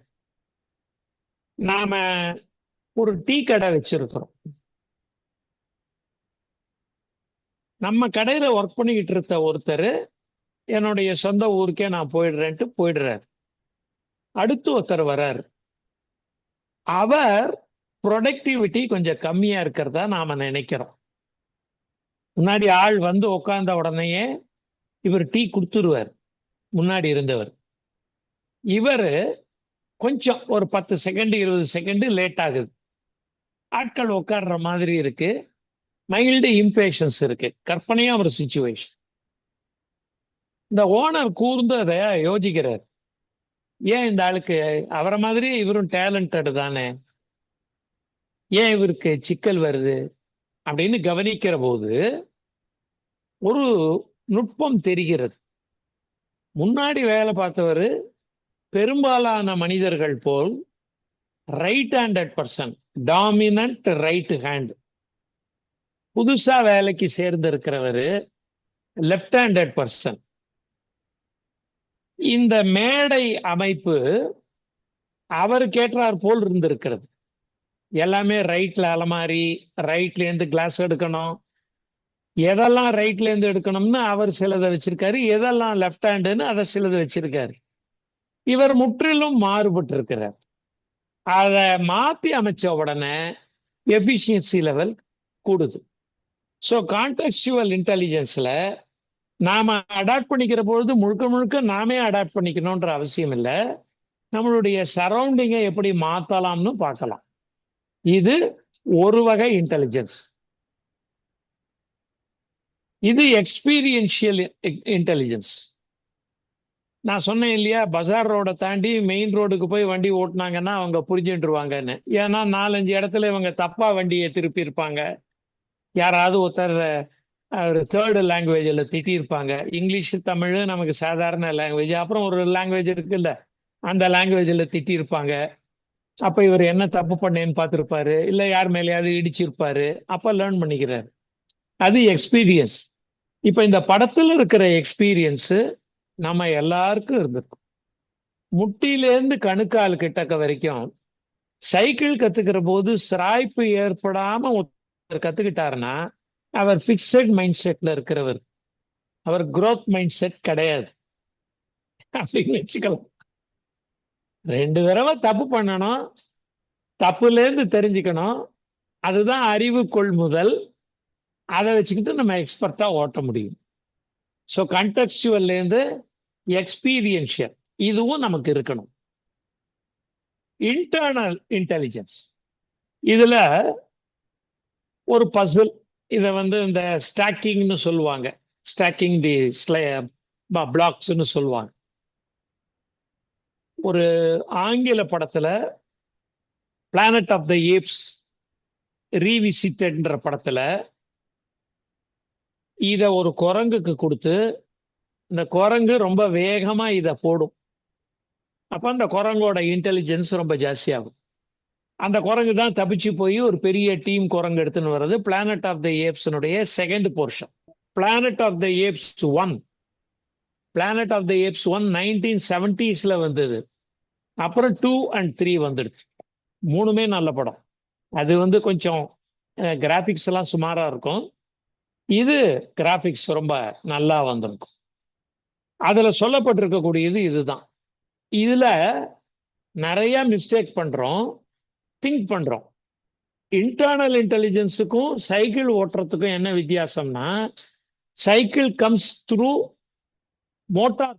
நாம ஒரு டீ கடை வச்சிருக்கிறோம். நம்ம கடையில ஒர்க் பண்ணிக்கிட்டு இருந்த ஒருத்தர் என்னுடைய சொந்த ஊருக்கே நான் போயிடுறேன்ட்டு போயிடுறாரு. அடுத்து ஒருத்தர் வர்றாரு. அவர் ப்ரொடக்டிவிட்டி கொஞ்சம் கம்மியா இருக்கிறதா நாம நினைக்கிறோம். முன்னாடி ஆள் உட்கார்ந்த உடனேயே இவர் டீ கொடுத்துருவார். முன்னாடி இருந்தவர் இவர் கொஞ்சம் ஒரு 10 செகண்ட் 20 செகண்ட் லேட் ஆகுது. ஆட்கள் உட்கார்ற மாதிரி இருக்கு. மைல்டு இம்பேஷன்ஸ் இருக்கு. கற்பனையா ஒரு சிச்சுவேஷன். இந்த ஓனர் கூர்ந்து அதை யோசிக்கிறார். ஏன் இந்த ஆளுக்கு, அவரை மாதிரி இவரும் டேலண்டட் தானே, ஏன் இவருக்கு சிக்கல் வருது அப்படின்னு கவனிக்கிற போது ஒரு நுட்பம் தெரிகிறது. முன்னாடி வேலை பார்த்தவர் பெரும்பாலான மனிதர்கள் போல் right handed person, dominant right hand. புதுசா வேலைக்கு சேர்ந்து இருக்கிறவர் லெஃப்ட் ஹேண்டட் பர்சன். இந்த மேடை அமைப்பு அவருக்கு ஏற்றார் போல் இருந்திருக்கிறது. எல்லாமே ரைட்ல அலமாரி, ரைட்ல இருந்து கிளாஸ் எடுக்கணும், எதெல்லாம் ரைட்ல இருந்து எடுக்கணும்னு அவர் சிலதை வச்சிருக்காரு, எதெல்லாம் லெஃப்ட் ஹேண்டுன்னு அதை சிலதை வச்சிருக்காரு. இவர் முற்றிலும் மாறுபட்டு இருக்கிறார். அதை மாத்தி அமைச்ச உடனே எஃபிஷியன்சி லெவல் கூடுது. ஸோ கான்டெக்ஸ்டுவல் இன்டெலிஜென்ஸ்ல நாம அடாப்ட் பண்ணிக்கிற பொழுது முழுக்க முழுக்க நாமே அடாப்ட் பண்ணிக்கணும்ன்ற அவசியம் இல்லை. நம்மளுடைய சரௌண்டிங்கை எப்படி மாத்தலாம்னு பார்க்கலாம். இது ஒரு வகை இன்டெலிஜென்ஸ். இது எக்ஸ்பீரியன்ஷியல் இன்டெலிஜென்ஸ். நான் சொன்னேன் இல்லையா, பஜார் ரோட தாண்டி மெயின் ரோடுக்கு போய் வண்டி ஓட்டுனாங்கன்னா அவங்க புரிஞ்சுட்டுருவாங்கன்னு. ஏன்னா 4-5 இடத்துல இவங்க தப்பா வண்டியை திருப்பி இருப்பாங்க. யாராவது ஒருத்தர் ஒரு தேர்டு லாங்குவேஜில் திட்டியிருப்பாங்க. இங்கிலீஷ் தமிழ் நமக்கு சாதாரண லாங்குவேஜ், அப்புறம் ஒரு லாங்குவேஜ் இருக்குல்ல, அந்த லாங்குவேஜில் திட்டியிருப்பாங்க. அப்ப இவர் என்ன தப்பு பண்ணேன்னு பார்த்திருப்பாரு, இல்ல யார் மேலேயாவது இடிச்சிருப்பாரு. அப்ப லேர்ன் பண்ணிக்கிறாரு. அது எக்ஸ்பீரியன்ஸ். இப்ப இந்த படத்துல இருக்கிற எக்ஸ்பீரியன்ஸ் நம்ம எல்லாருக்கும் இருந்திருக்கும். முட்டிலேருந்து கணுக்கால் கிட்டக்க வரைக்கும் சைக்கிள் கத்துக்கிற போது சிராய்ப்பு ஏற்படாம ஒருத்தர் கத்துக்கிட்டாருன்னா அவர் பிக்சட் மைண்ட் செட்ல இருக்கிறவர். அவர் growth மைண்ட் செட் கிடையாது அப்படின்னு வச்சுக்கலாம். 2 தடவை தப்பு பண்ணணும், தப்புல இருந்து தெரிஞ்சுக்கணும். அதுதான் அறிவு கொள்முதல். அதை வச்சுக்கிட்டு நம்ம எக்ஸ்பர்ட்டா ஓட்ட முடியும். ஸோ கண்டெக்சுவல்ல இருந்து எக்ஸ்பீரியன்ஷியல் இதுவும் நமக்கு இருக்கணும். இன்டர்னல் இன்டெலிஜென்ஸ், இதுல ஒரு பசில், இதை இந்த ஸ்டாக்கிங்னு சொல்லுவாங்க. ஸ்டாக்கிங் தி பிளாக்ஸ்னு சொல்லுவாங்க. ஒரு ஆங்கில படத்துல பிளானட் ஆஃப் த ஏப்ஸ் ரீவிசிட்டட்ன்ற படத்துல இத ஒரு குரங்குக்கு கொடுத்து இந்த குரங்கு ரொம்ப வேகமா இத போடும். அப்ப அந்த குரங்கோட இன்டெலிஜென்ஸ் ரொம்ப ஜாஸ்தியாகும். அந்த குரங்கு தான் தப்பிச்சு போய் ஒரு பெரிய டீம் குரங்கு எடுத்துன்னு வர்றது பிளானட் ஆஃப் த ஏப்ஸ்னுடைய second portion. Planet of the apes 1, planet of the apes 1 1970s வந்தது. அப்புறம் 2 and 3 வந்துடுச்சு. 3மே நல்ல படம். அது கொஞ்சம் கிராபிக்ஸ் எல்லாம் சுமாரா இருக்கும். இது கிராபிக்ஸ் ரொம்ப நல்லா வந்திருக்கும். அதுல சொல்லப்பட்டிருக்கக்கூடியது இதுதான். இதுல நிறைய மிஸ்டேக் பண்றோம், திங்க் பண்றோம். இன்டர்னல் இன்டெலிஜென்ஸுக்கும் சைக்கிள் ஓட்டுறதுக்கும் என்ன வித்தியாசம்னா, சைக்கிள் கம்ஸ் த்ரூ மோட்டார்,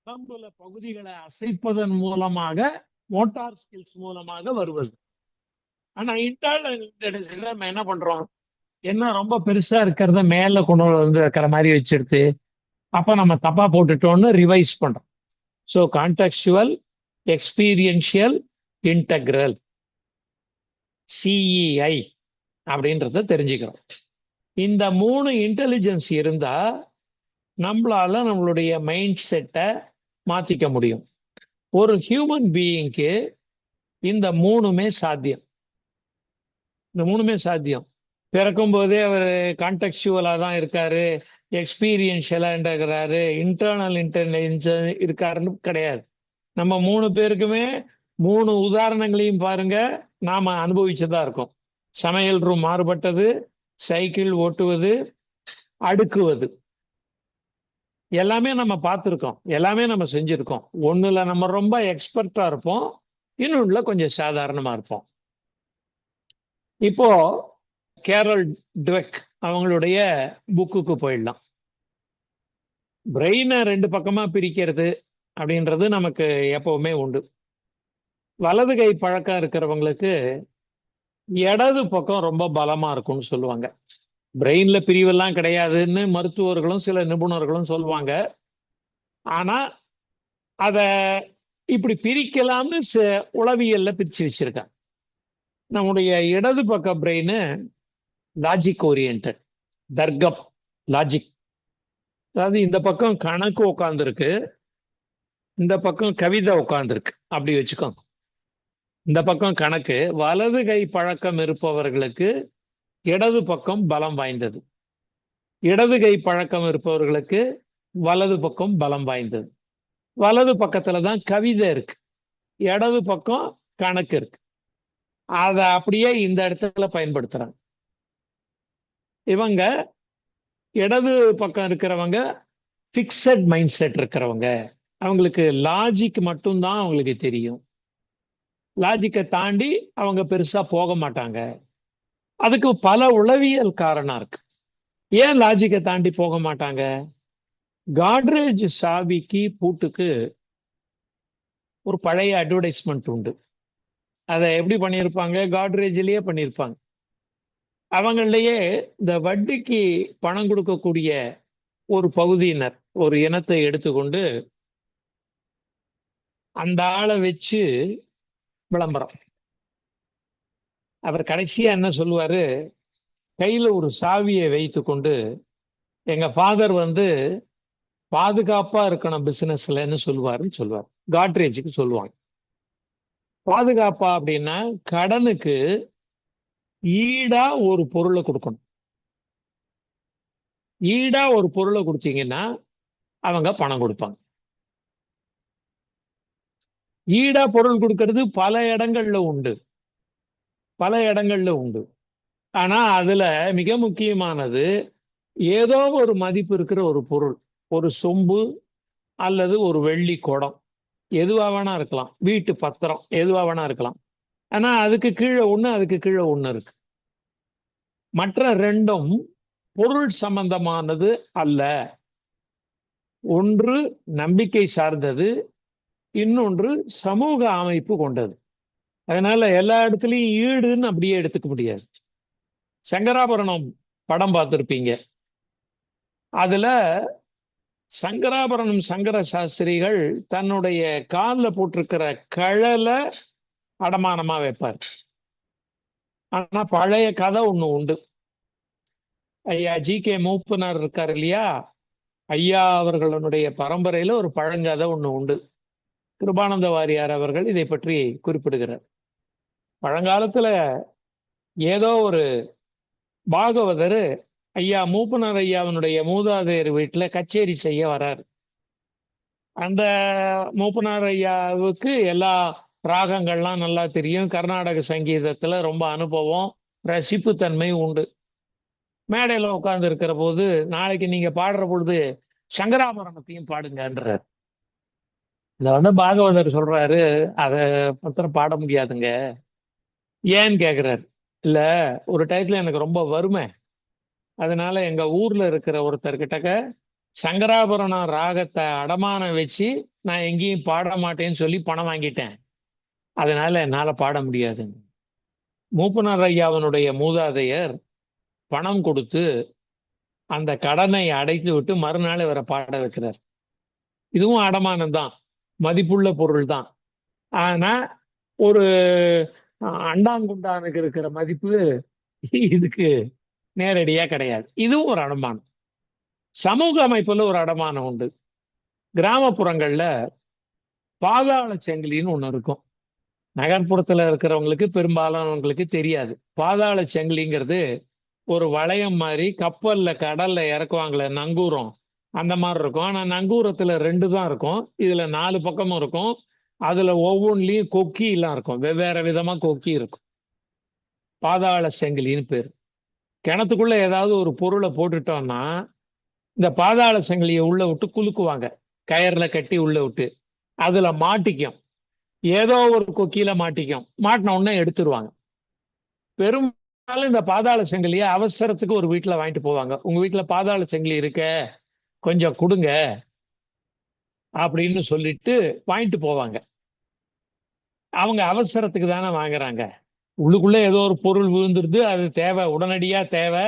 உடம்புல பகுதிகளை அசைப்பதன் மூலமாக, மோட்டார் ஸ்கில்ஸ் மூலமாக வருவது. ஆனா இன்டர்னல் இன்டெலிஜென்ஸ் நம்ம என்ன பண்றோம், என்ன ரொம்ப பெருசா இருக்கிறத மேல கொண்டு இருக்கிற மாதிரி வச்சிருது. அப்ப நம்ம தப்பா போட்டுட்டோம்னு ரிவைஸ் பண்றோம். ஸோ கான்டெக்சுவல், எக்ஸ்பீரியன்ஷியல், இன்டெக்ரல், சிஇஐ அப்படின்றத தெரிஞ்சுக்கிறோம். இந்த 3 இன்டெலிஜென்ஸ் இருந்தா நம்மளால நம்மளுடைய மைண்ட் செட்டை மாத்திக்க முடியும். ஒரு ஹியூமன் பீயிங்க்கு இந்த 3மே சாத்தியம். இந்த 3மே சாத்தியம். பிறக்கும் போதே அவர் கான்டெக்சுவலா தான் இருக்காரு, எக்ஸ்பீரியன்ஷியலா இருக்கிறாரு, இன்டர்னல் இன்டெலிஜென்ஸ் இருக்காருன்னு கிடையாது. நம்ம 3 பேருக்குமே 3 உதாரணங்களையும் பாருங்க, நாம அனுபவிச்சதா இருக்கோம். சமையல் ரூம் மாறுபட்டது, சைக்கிள் ஓட்டுவது, அடுக்குவது, எல்லாமே நம்ம பார்த்துருக்கோம், எல்லாமே நம்ம செஞ்சிருக்கோம். ஒண்ணுல நம்ம ரொம்ப எக்ஸ்பர்ட்டா இருப்போம், இன்னொன்னுல கொஞ்சம் சாதாரணமா இருப்போம். இப்போ கேரல் டுவெக் அவங்களுடைய புக்குக்கு போயிடலாம். பிரெயினை 2 பக்கமா பிரிக்கிறது அப்படின்றது நமக்கு எப்பவுமே உண்டு. வலது கை பழக்கம் இருக்கிறவங்களுக்கு இடது பக்கம் ரொம்ப பலமா இருக்கும்னு சொல்லுவாங்க. பிரெயின்ல பிரிவெல்லாம் கிடையாதுன்னு மருத்துவர்களும் சில நிபுணர்களும் சொல்லுவாங்க. ஆனா அத இப்படி பிரிக்கலாம்னு உளவியல்ல பிரிச்சு வச்சிருக்காங்க. நம்முடைய இடது பக்க பிரெயின் லாஜிக் ஓரியன்ட், தர்க்கம், லாஜிக். அதாவது இந்த பக்கம் கணக்கு உட்கார்ந்துருக்கு, இந்த பக்கம் கவிதை உட்கார்ந்துருக்கு, அப்படி வச்சுக்கோங்க. இந்த பக்கம் கணக்கு. வலது கை பழக்கம் இருப்பவர்களுக்கு இடது பக்கம் பலம் வாய்ந்தது, இடது கை பழக்கம் இருப்பவர்களுக்கு வலது பக்கம் பலம் வாய்ந்தது. வலது பக்கத்துல தான் கவிதை இருக்கு, இடது பக்கம் கணக்கு இருக்கு. அத அப்படியே இந்த இடத்துல பயன்படுத்துறாங்க. இவங்க இடது பக்கம் இருக்கிறவங்க பிக்சட் மைண்ட் செட் இருக்கிறவங்க, அவங்களுக்கு லாஜிக் மட்டும்தான் அவங்களுக்கு தெரியும். லாஜிக்கை தாண்டி அவங்க பெருசா போக மாட்டாங்க. அதுக்கு பல உளவியல் காரணம் இருக்கு. ஏன் லாஜிக்கை தாண்டி போக மாட்டாங்க? காட்ரேஜ் சாவிக்கு பூட்டுக்கு ஒரு பழைய அட்வர்டைஸ்மெண்ட் உண்டு. அதை எப்படி பண்ணியிருப்பாங்க? காட்ரேஜ்லயே பண்ணியிருப்பாங்க. அவங்களையே இந்த வட்டிக்கு பணம் கொடுக்கக்கூடிய ஒரு பகுதியினர் ஒரு இனத்தை எடுத்துக்கொண்டு அந்த ஆளை வச்சு விளம்பரம். அவர் கடைசியா என்ன சொல்லுவாரு, கையில ஒரு சாவியை வைத்து கொண்டு, எங்க ஃபாதர் பாதுகாப்பா இருக்கணும் பிசினஸ்லன்னு சொல்லுவார். காட்ரேஜுக்கு சொல்லுவாங்க. பாதுகாப்பா அப்படின்னா கடனுக்கு ஈடா ஒரு பொருளை கொடுக்கணும். ஈடா ஒரு பொருளை கொடுத்தீங்கன்னா அவங்க பணம் கொடுப்பாங்க. ஈடா பொருள் கொடுக்கறது பல இடங்கள்ல உண்டு. ஆனா அதுல மிக முக்கியமானது, ஏதோ ஒரு மதிப்பு இருக்கிற ஒரு பொருள், ஒரு சொம்பு அல்லது ஒரு வெள்ளி குடம், எதுவா வேணா இருக்கலாம், வீட்டு பத்திரம் எதுவா வேணா இருக்கலாம். ஆனா அதுக்கு கீழே ஒண்ணு இருக்கு. மற்ற ரெண்டும் பொருள் சம்பந்தமானது அல்ல. ஒன்று நம்பிக்கை சார்ந்தது, இன்னொன்று சமூக அமைப்பு கொண்டது. அதனால எல்லா இடத்துலயும் ஈடுன்னு அப்படியே எடுத்துக்க முடியாது. சங்கராபரணம் படம் பார்த்திருப்பீங்க. அதுல சங்கராபரணம் சங்கர சாஸ்திரிகள் தன்னுடைய காலில் போட்டிருக்கிற கழலை அடமானமா வைப்பார். ஆனா பழைய கதை ஒண்ணு உண்டு. ஐயா ஜி.கே. மூப்பனார் இருக்கார் இல்லையா, ஐயா அவர்களுடைய பரம்பரையில ஒரு பழங்கதை ஒண்ணு உண்டு. கிருபானந்த வாரியார் அவர்கள் இதை பற்றி குறிப்பிடுகிறார். பழங்காலத்துல ஏதோ ஒரு பாகவதர் ஐயா மூப்பனார் ஐயாவினுடைய மூதாதையர் வீட்டுல கச்சேரி செய்ய வராரு. அந்த மூப்பனார் ஐயாவுக்கு எல்லா ராகங்கள்லாம் நல்லா தெரியும். கர்நாடக சங்கீதத்துல ரொம்ப அனுபவம், ரசிப்புத்தன்மை உண்டு. மேடையில உட்கார்ந்து இருக்கிற போது, நாளைக்கு நீங்க பாடுற பொழுது சங்கராபரணத்தையும் பாடுங்கன்றார். இத பாகவதர் சொல்றாரு, அதை மாத்திரம் பாட முடியாதுங்க. ஏன்னு கேக்குறாரு. இல்ல, ஒரு டயத்துல எனக்கு ரொம்ப வறுமை, அதனால எங்க ஊர்ல இருக்கிற ஒருத்தர்கிட்ட சங்கராபரணம் ராகத்தை அடமானம் வச்சு நான் எங்கேயும் பாட மாட்டேன்னு சொல்லி பணம் வாங்கிட்டேன். அதனால என்னால பாட முடியாது. மூப்பனார் ஐயாவனுடைய மூதாதையர் பணம் கொடுத்து அந்த கடனை அடைத்து விட்டு மறுநாள் இவரை பாட வைக்கிறார். இதுவும் அடமானம் தான், மதிப்புள்ள பொருள் தான். ஆனா ஒரு அண்டாங்குண்டானுக்கு இருக்கிற மதிப்பு இதுக்கு நேரடியா கிடையாது. இதுவும் ஒரு அடமானம். சமூக அமைப்புல ஒரு அடமானம் உண்டு. கிராமப்புறங்கள்ல பாதாள சங்கிலின்னு ஒண்ணு இருக்கும். நகர்ப்புறத்துல இருக்கிறவங்களுக்கு பெரும்பாலானவங்களுக்கு தெரியாது. பாதாள சங்கிலிங்கிறது ஒரு வளையம் மாதிரி, கப்பல்ல கடல்ல இறக்குவாங்களே நங்கூரம், அந்த மாதிரி இருக்கும். ஆனா நங்கூரத்துல 2 தான் இருக்கும், இதுல 4 பக்கமும் இருக்கும். அதுல ஒவ்வொன்றிலையும் கொக்கி எல்லாம் இருக்கும், வெவ்வேறு விதமா கொக்கி இருக்கும். பாதாள சங்கிலின்னு பேர். கிணத்துக்குள்ள ஏதாவது ஒரு பொருளை போட்டுட்டோம்னா இந்த பாதாள சங்கிலியை உள்ள விட்டு குலுக்குவாங்க, கயர்ல கட்டி உள்ள விட்டு. அதுல மாட்டிக்கும், ஏதோ ஒரு கொக்கியில மாட்டிக்கும். மாட்டின உடனே எடுத்துருவாங்க. பெரும்பாலும் இந்த பாதாள சங்கிலியை அவசரத்துக்கு ஒரு வீட்டுல வாங்கிட்டு போவாங்க. உங்க வீட்டுல பாதாள சங்கிலி இருக்க, கொஞ்சம் கொடுங்க அப்படின்னு சொல்லிட்டு வாங்கிட்டு போவாங்க. அவங்க அவசரத்துக்கு தானே வாங்குறாங்க. உள்ளுக்குள்ள ஏதோ ஒரு பொருள் விழுந்துருது, அது தேவை, உடனடியா தேவை.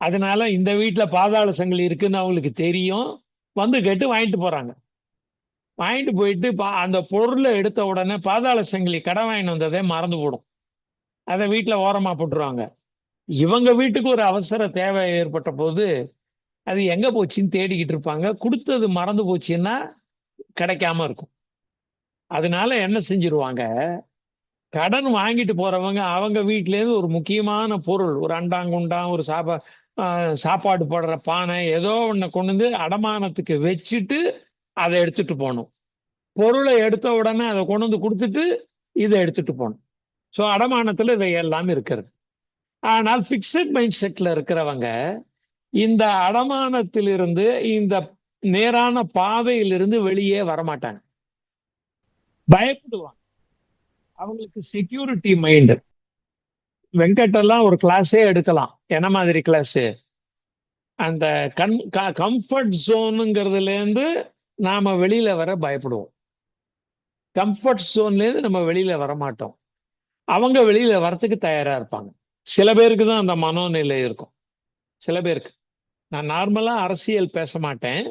அதனால இந்த வீட்டுல பாதாள சங்கிலி இருக்குன்னு அவங்களுக்கு தெரியும், வந்து கேட்டு வாங்கிட்டு போறாங்க. வாங்கிட்டு போயிட்டு அந்த பொருளை எடுத்த உடனே பாதாள சங்கிலி கடன் வாங்கிட்டு வந்ததே மறந்து போடும். அதை வீட்டுல ஓரமா போட்டுருவாங்க. இவங்க வீட்டுக்கு ஒரு அவசர தேவை ஏற்பட்ட போது அது எங்க போச்சுன்னு தேடிக்கிட்டு இருப்பாங்க. கொடுத்தது மறந்து போச்சுன்னா கிடைக்காம இருக்கும். அதனால என்ன செஞ்சிருவாங்க, கடன் வாங்கிட்டு போறவங்க அவங்க வீட்டுல இருந்து ஒரு முக்கியமான பொருள், ஒரு அண்டாங்குண்டான், ஒரு சாப்பாடு போடுற பானை, ஏதோ ஒண்ணு கொண்டு வந்து அடமானத்துக்கு வச்சுட்டு அதை எடுத்துட்டு போகணும். பொருளை எடுத்த உடனே அதை கொண்டு வந்து கொடுத்துட்டு இதை எடுத்துட்டு போகணும். ஸோ அடமானத்துல இவை எல்லாம் இருக்கிறது. ஆனால் பிக்சட் மைண்ட் செட்ல இருக்கிறவங்க இந்த அடமானத்திலிருந்து, இந்த நேரான பாதையிலிருந்து வெளியே வரமாட்டாங்க, பயப்படுவாங்க. அவங்களுக்கு செக்யூரிட்டி மைண்ட். வெங்கடெல்லாம் ஒரு கிளாஸே எடுக்கலாம். என்ன மாதிரி கிளாஸ்? அந்த கம்ஃபர்ட் ஜோனுங்கிறதுல இருந்து நாம வெளியில வர பயப்படுவோம். கம்ஃபர்ட் ஜோன்ல இருந்து நம்ம வெளியில வர மாட்டோம். அவங்க வெளியில வரத்துக்கு தயாரா இருப்பாங்க. சில பேருக்கு தான் அந்த மனோநிலை இருக்கும். சில பேருக்கு. நான் நார்மலா அரசியல் பேச மாட்டேன்.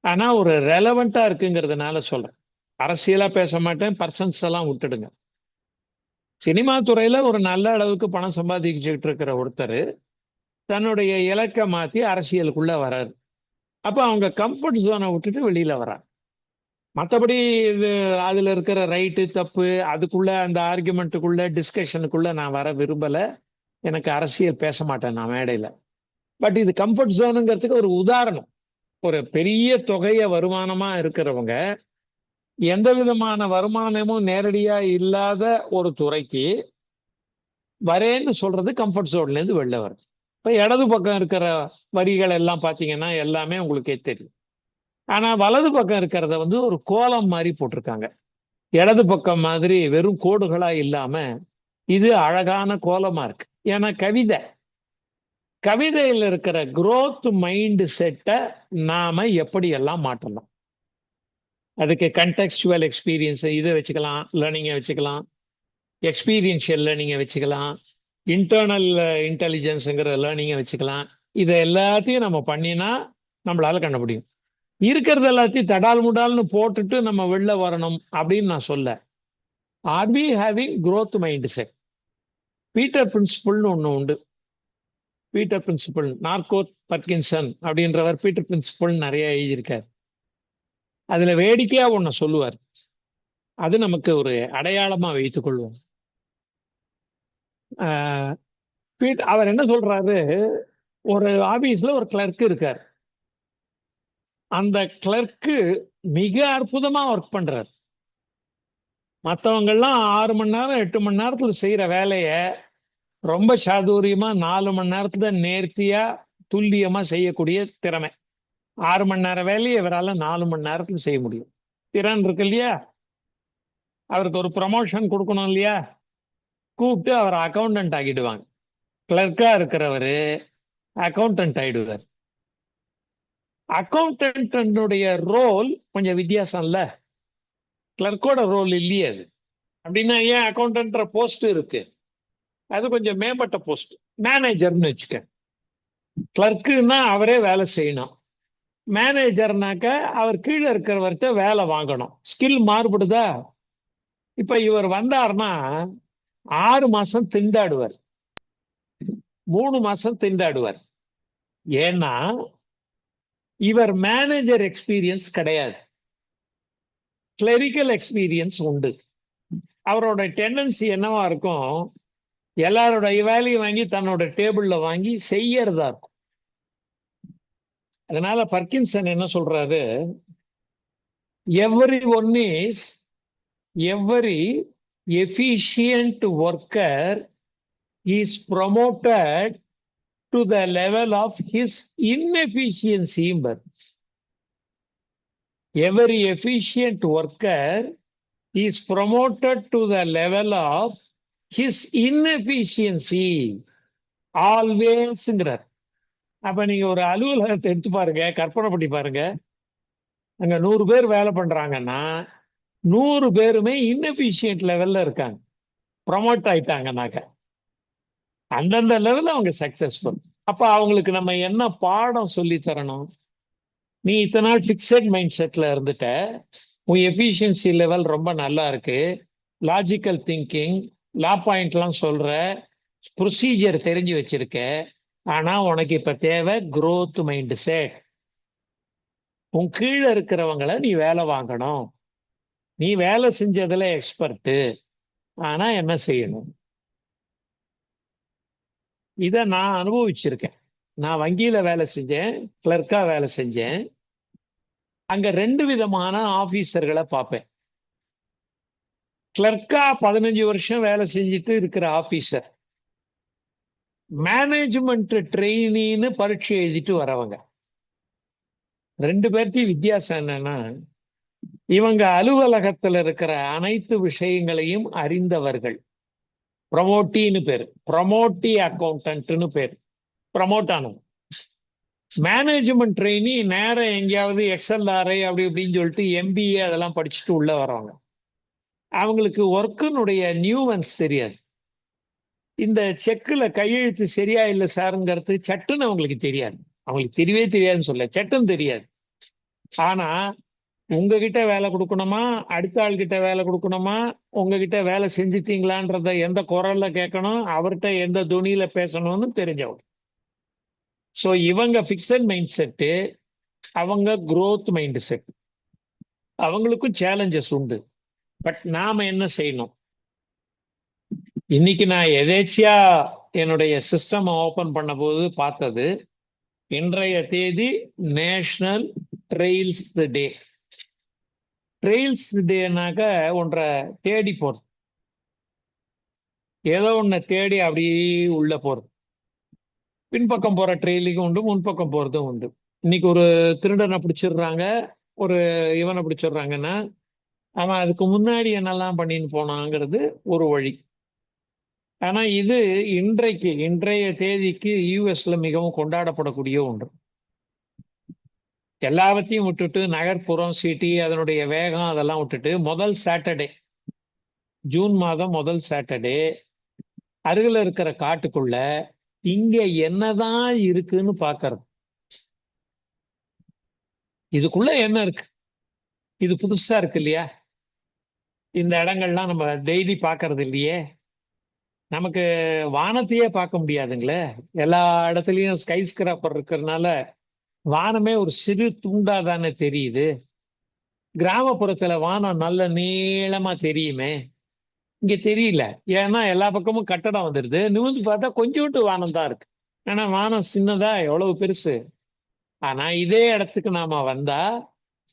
ஆனா ஒரு ரெலவெண்டா இருக்குங்கிறதுனால சொல்றேன். அரசியலா பேச மாட்டேன், பர்சன்ஸ் எல்லாம் விட்டுடுங்க. சினிமா துறையில ஒரு நல்ல அளவுக்கு பணம் சம்பாதிச்சுட்டு இருக்கிற ஒருத்தர் தன்னுடைய இலக்கை மாத்தி அரசியலுக்குள்ள வராரு. அப்ப அவங்க கம்ஃபர்ட் ஜோனை விட்டுட்டு வெளியில வராங்க. மற்றபடி இது அதுல இருக்கிற ரைட்டு தப்பு அதுக்குள்ள அந்த ஆர்குமெண்ட்டுக்குள்ள டிஸ்கஷனுக்குள்ள நான் வர விரும்பல. எனக்கு அரசியல் பேச மாட்டேன் நான் மேடையில. பட் இது கம்ஃபர்ட் ஜோனுங்கிறதுக்கு ஒரு உதாரணம். ஒரு பெரிய தொகையை வருமானமா இருக்கிறவங்க எந்த விதமான வருமானமும் நேரடியா இல்லாத ஒரு துறைக்கு வரேன்னு சொல்றது கம்ஃபர்ட் ஜோன்ல இருந்து வெளில வரும். இப்ப இடது பக்கம் இருக்கிற வரிகள் எல்லாம் பாத்தீங்கன்னா எல்லாமே உங்களுக்கே தெரியும். ஆனா வலது பக்கம் இருக்கிறத வந்து ஒரு கோலம் மாதிரி போட்டிருக்காங்க. இடது பக்கம் மாதிரி வெறும் கோடுகளா இல்லாம இது அழகான கோலமா இருக்கு. ஏன்னா கவிதையில் இருக்கிற growth மைண்ட் செட்டை நாம எப்படி எல்லாம் மாற்றலாம். அதுக்கு கண்டெக்சுவல் எக்ஸ்பீரியன்ஸ் இதை வச்சுக்கலாம், லேர்னிங்கை வச்சுக்கலாம், எக்ஸ்பீரியன்ஷியல் லேர்னிங்கை வச்சுக்கலாம், இன்டர்னல் இன்டெலிஜென்ஸுங்கிற லேர்னிங்கை வச்சுக்கலாம். இதை எல்லாத்தையும் நம்ம பண்ணினா நம்மளால கண்ட முடியும். இருக்கிறது எல்லாத்தையும் தடால் முடால்னு போட்டுட்டு நம்ம வெளில வரணும் அப்படின்னு நான் சொல்ல. Are we having growth mind set? Peter பிரின்சிபிள்னு ஒன்று உண்டு. பீட்டர் பிரின்சிபிள், நார்கோத் பட்கின்சன் அப்படின்றவர் பீட்டர் பிரின்சிபிள் நிறைய எழுதியிருக்கார். அதுல வேடிக்கையா ஒண்ணு சொல்லுவார். அது நமக்கு ஒரு அடையாளமா வைத்துக் கொள்வோம். அவர் என்ன சொல்றாரு, ஒரு ஆபீஸ்ல ஒரு கிளர்க் இருக்கார். அந்த கிளர்க்கு மிக அற்புதமா ஒர்க் பண்றார். மற்றவங்க எல்லாம் 6 மணி நேரம் 8 மணி நேரத்துல செய்யற வேலைய ரொம்ப சாதுரியமா 4 மணி நேரத்துல நேர்த்தியா துல்லியமா செய்யக்கூடிய திறமை. 6 மணி நேரம் வேலையை இவரால 4 மணி நேரத்துல செய்ய முடியும். திறன் இருக்கு இல்லையா? அவருக்கு ஒரு ப்ரமோஷன் கொடுக்கணும் இல்லையா? கூப்பிட்டு அவர் அக்கௌண்டன்ட் ஆகிடுவாங்க. கிளர்க்கா இருக்கிறவரு அக்கௌண்டன்ட் ஆயிடுவார். அக்கௌண்டன்டுடைய ரோல் கொஞ்சம் வித்தியாசம் இல்ல, கிளர்க்கோட ரோல் இல்லையே அது. அப்படின்னா ஏன் அக்கௌண்டன்ட்ற போஸ்ட் இருக்கு, அது கொஞ்சம் மேம்பட்ட போஸ்ட். மேனேஜர்னு வச்சுக்க. கிளர்க்குன்னா அவரே வேலை செய்யணும். மேனேஜர்னாக்க அவர் கீழே இருக்கிறவர்கிட்ட வேலை வாங்கணும். ஸ்கில் மாறுபடுதா? இப்ப இவர் வந்தார்னா 6 மாசம் திண்டாடுவார், 3 மாசம் திண்டாடுவார். ஏன்னா இவர் மேனேஜர் எக்ஸ்பீரியன்ஸ் கிடையாது, கிளரிக்கல் எக்ஸ்பீரியன்ஸ் உண்டு. அவரோட டெண்டன்சி என்னவா இருக்கும், எல்லாரோட வேலையை வாங்கி தன்னோட டேபிள்ல வாங்கி செய்யறதா இருக்கும். அதனால பர்கின்சன் என்ன சொல்றாரு, every efficient worker is promoted to the level of his inefficiency. Every efficient worker is promoted to the level of his inefficiency. ஆல்வேஸ்ங்கிறார். அப்ப நீங்க ஒரு அலுவலகத்தை எடுத்து பாருங்க, கற்பனை பண்ணி பாருங்க. அங்க 100 பேர் வேலை பண்றாங்கன்னா 100 பேருமே இன்எஃபிஷியன்ட் லெவல்ல இருக்காங்க. ப்ரொமோட் ஆயிட்டாங்கன்னாக்க அந்தந்த லெவல்ல அவங்க சக்சஸ்ஃபுல். அப்ப அவங்களுக்கு நம்ம என்ன பாடம் சொல்லி தரணும்? நீ இத்தனை நாள் பிக்சட் மைண்ட் செட்ல இருந்துட்ட, உன் எஃபிஷியன்சி லெவல் ரொம்ப நல்லா இருக்கு, லாஜிக்கல் திங்கிங், லா பாயிண்ட்லாம் சொல்ற, ப்ரொசீஜர் தெரிஞ்சு வச்சிருக்க. ஆனா உனக்கு இப்ப தேவை growth மைண்ட் செட். உன் கீழே இருக்கிறவங்களை நீ வேலை வாங்கணும். நீ வேலை செஞ்சதுல எக்ஸ்பர்ட். ஆனா என்ன செய்யணும்? இத நான் அனுபவிச்சிருக்கேன். நான் வங்கியில வேலை செஞ்சேன், கிளர்க்கா வேலை செஞ்சேன். அங்க 2 விதமான ஆபீசர்களை பார்ப்பேன். கிளர்க்கா 15 வருஷம் வேலை செஞ்சுட்டு இருக்கிற ஆபீசர், மேனேஜ்மெண்ட் ட்ரெயினின்னு பரீட்சை எழுதிட்டு வரவங்க. 2 பேர்த்தையும் வித்தியாசம் என்னன்னா, இவங்க அலுவலகத்துல இருக்கிற அனைத்து விஷயங்களையும் அறிந்தவர்கள். ப்ரமோட்டின்னு பேரு, ப்ரமோட்டி அக்கௌண்டன்ட்னு பேரு, ப்ரமோட் ஆனவங்க. மேனேஜ்மெண்ட் ட்ரெயினி நேரம் எங்கேயாவது XLRI அப்படி இப்படின்னு சொல்லிட்டு MBA அதெல்லாம் படிச்சுட்டு உள்ள வரவங்க. அவங்களுக்கு ஒர்க்குனுடைய நியூவன்ஸ் தெரியாது. இந்த செக்குல கையெழுத்து சரியா இல்லை சாருங்கிறது சட்டுன்னு அவங்களுக்கு தெரியாது. அவங்களுக்கு தெரியவே தெரியாதுன்னு சொல்ல, சட்டுன்னு தெரியாது. ஆனா உங்ககிட்ட வேலை கொடுக்கணுமா, அடுத்த ஆள் கிட்ட வேலை கொடுக்கணுமா, உங்ககிட்ட வேலை செஞ்சிட்டீங்களான்றத எந்த குரல்ல கேட்கணும், அவர்கிட்ட எந்த துணியில பேசணும்னு தெரிஞ்சவங்க. சோ இவங்க பிக்சட் மைண்ட் செட்டு, அவங்க growth மைண்ட் செட். அவங்களுக்கும் சேலஞ்சஸ் உண்டு. பட் நாம என்ன செய்யணும்? இன்னைக்கு நான் எதேச்சியா என்னுடைய சிஸ்டம் ஓபன் பண்ண போது பார்த்தது, இன்றைய தேதி நேஷனல் ட்ரெயில்ஸ் டே. ட்ரெயில்ஸ் டேனாக்க ஒன்றை தேடி போறது, ஏதோ ஒன்றை தேடி அப்படியே உள்ள போறது. பின்பக்கம் போற ட்ரெயிலுக்கும் உண்டு, முன்பக்கம் போறதும் உண்டு. இன்னைக்கு ஒரு திருடனை பிடிச்சிடுறாங்க, ஒரு இவனை பிடிச்சிடுறாங்கன்னா அவன் அதுக்கு முன்னாடி என்னெல்லாம் பண்ணின்னு போனாங்கிறது ஒரு வழி. ஆனா இது இன்றைய தேதிக்கு யூஎஸ்ல மிகவும் கொண்டாடப்படக்கூடிய ஒன்று. எல்லாவற்றையும் விட்டுட்டு நகர்ப்புறம், சிட்டி, அதனுடைய வேகம் அதெல்லாம் விட்டுட்டு முதல் சாட்டர்டே, ஜூன் மாதம் முதல் சாட்டர்டே அருகில் இருக்கிற காட்டுக்குள்ள இங்க என்னதான் இருக்குன்னு பாக்குறது. இதுக்குள்ள என்ன இருக்கு? இது புதுசா இருக்கு இல்லையா? இந்த இடங்கள்லாம் நம்ம டெய்லி பாக்குறது இல்லையே. நமக்கு வானத்தையே பார்க்க முடியாதுங்களே. எல்லா இடத்துலயும் ஸ்கை ஸ்கிராப்பர் இருக்கிறதுனால வானமே ஒரு சிறு துண்டா தானே தெரியுது. கிராமப்புறத்துல வானம் நல்ல நீளமா தெரியுமே, இங்க தெரியல. ஏன்னா எல்லா பக்கமும் கட்டடம் வந்துடுது, நிமிர்ந்து பார்த்தா கொஞ்சோண்டு வானம் தான் இருக்கு. ஆனா வானம் சின்னதா எவ்வளவு பெருசு. ஆனா இதே இடத்துக்கு நாம வந்தா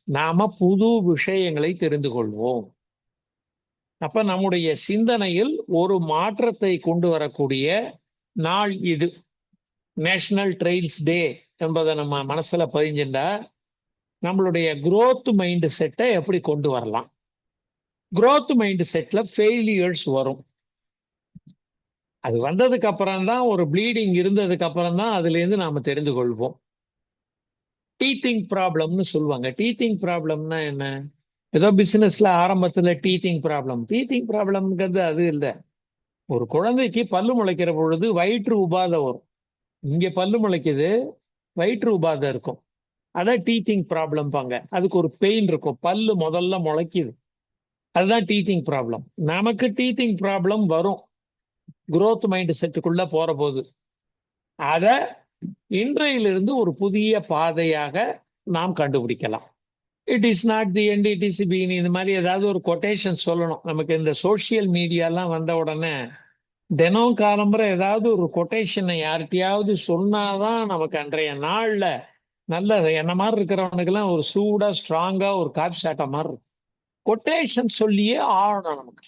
நாம புது விஷயங்களை தெரிந்து கொள்வோம். அப்ப நம்முடைய சிந்தனையில் ஒரு மாற்றத்தை கொண்டு வரக்கூடிய நாள் இது. நேஷனல் ட்ரெயில்ஸ் டே என்பதை நம்ம மனசுல பதிஞ்சுட்டா நம்மளுடைய growth மைண்ட் செட்டை எப்படி கொண்டு வரலாம்? growth மைண்ட் செட்ல ஃபெயிலியர்ஸ் வரும். அது வந்ததுக்கு அப்புறம் தான், ஒரு ப்ளீடிங் இருந்ததுக்கு அப்புறம் தான் அதுல இருந்து நாம தெரிந்து கொள்வோம். டீத்திங் ப்ராப்ளம்னு சொல்லுவாங்க. டீத்திங் ப்ராப்ளம்னா என்ன? ஏதோ பிசினஸ்ல ஆரம்பத்துல டீத்திங் ப்ராப்ளம்ங்கிறது அது இல்லை. ஒரு குழந்தைக்கு பல்லு முளைக்கிற பொழுது வயிற்று உபாதை வரும். இங்க பல்லு முளைக்குது, வயிற்று உபாதை இருக்கும். அதான் டீத்திங் ப்ராப்ளம் பாங்க. அதுக்கு ஒரு பெயின் இருக்கும், பல்லு முதல்ல முளைக்குது, அதுதான் டீத்திங் ப்ராப்ளம். நமக்கு டீத்திங் ப்ராப்ளம் வரும் growth மைண்ட் செட்டுக்குள்ள போற போது. அத இன்றையிலிருந்து ஒரு புதிய பாதையாக நாம் கண்டுபிடிக்கலாம். It is not the end, it is been. இந்த மாதிரி ஏதாவது ஒரு கொட்டேஷன் சொல்லணும். நமக்கு இந்த சோசியல் மீடியாலாம் வந்த உடனே தினம் காலம்புற ஏதாவது ஒரு கொட்டேஷனை யார்கிட்டயாவது சொன்னாதான் நமக்கு அன்றைய நாள்ல நல்ல, என்ன மாதிரி இருக்கிறவனுக்கெல்லாம் ஒரு சூடா ஸ்ட்ராங்கா ஒரு காபி சாட்ட மாதிரி இருக்கும். கொட்டேஷன் சொல்லியே ஆகணும் நமக்கு.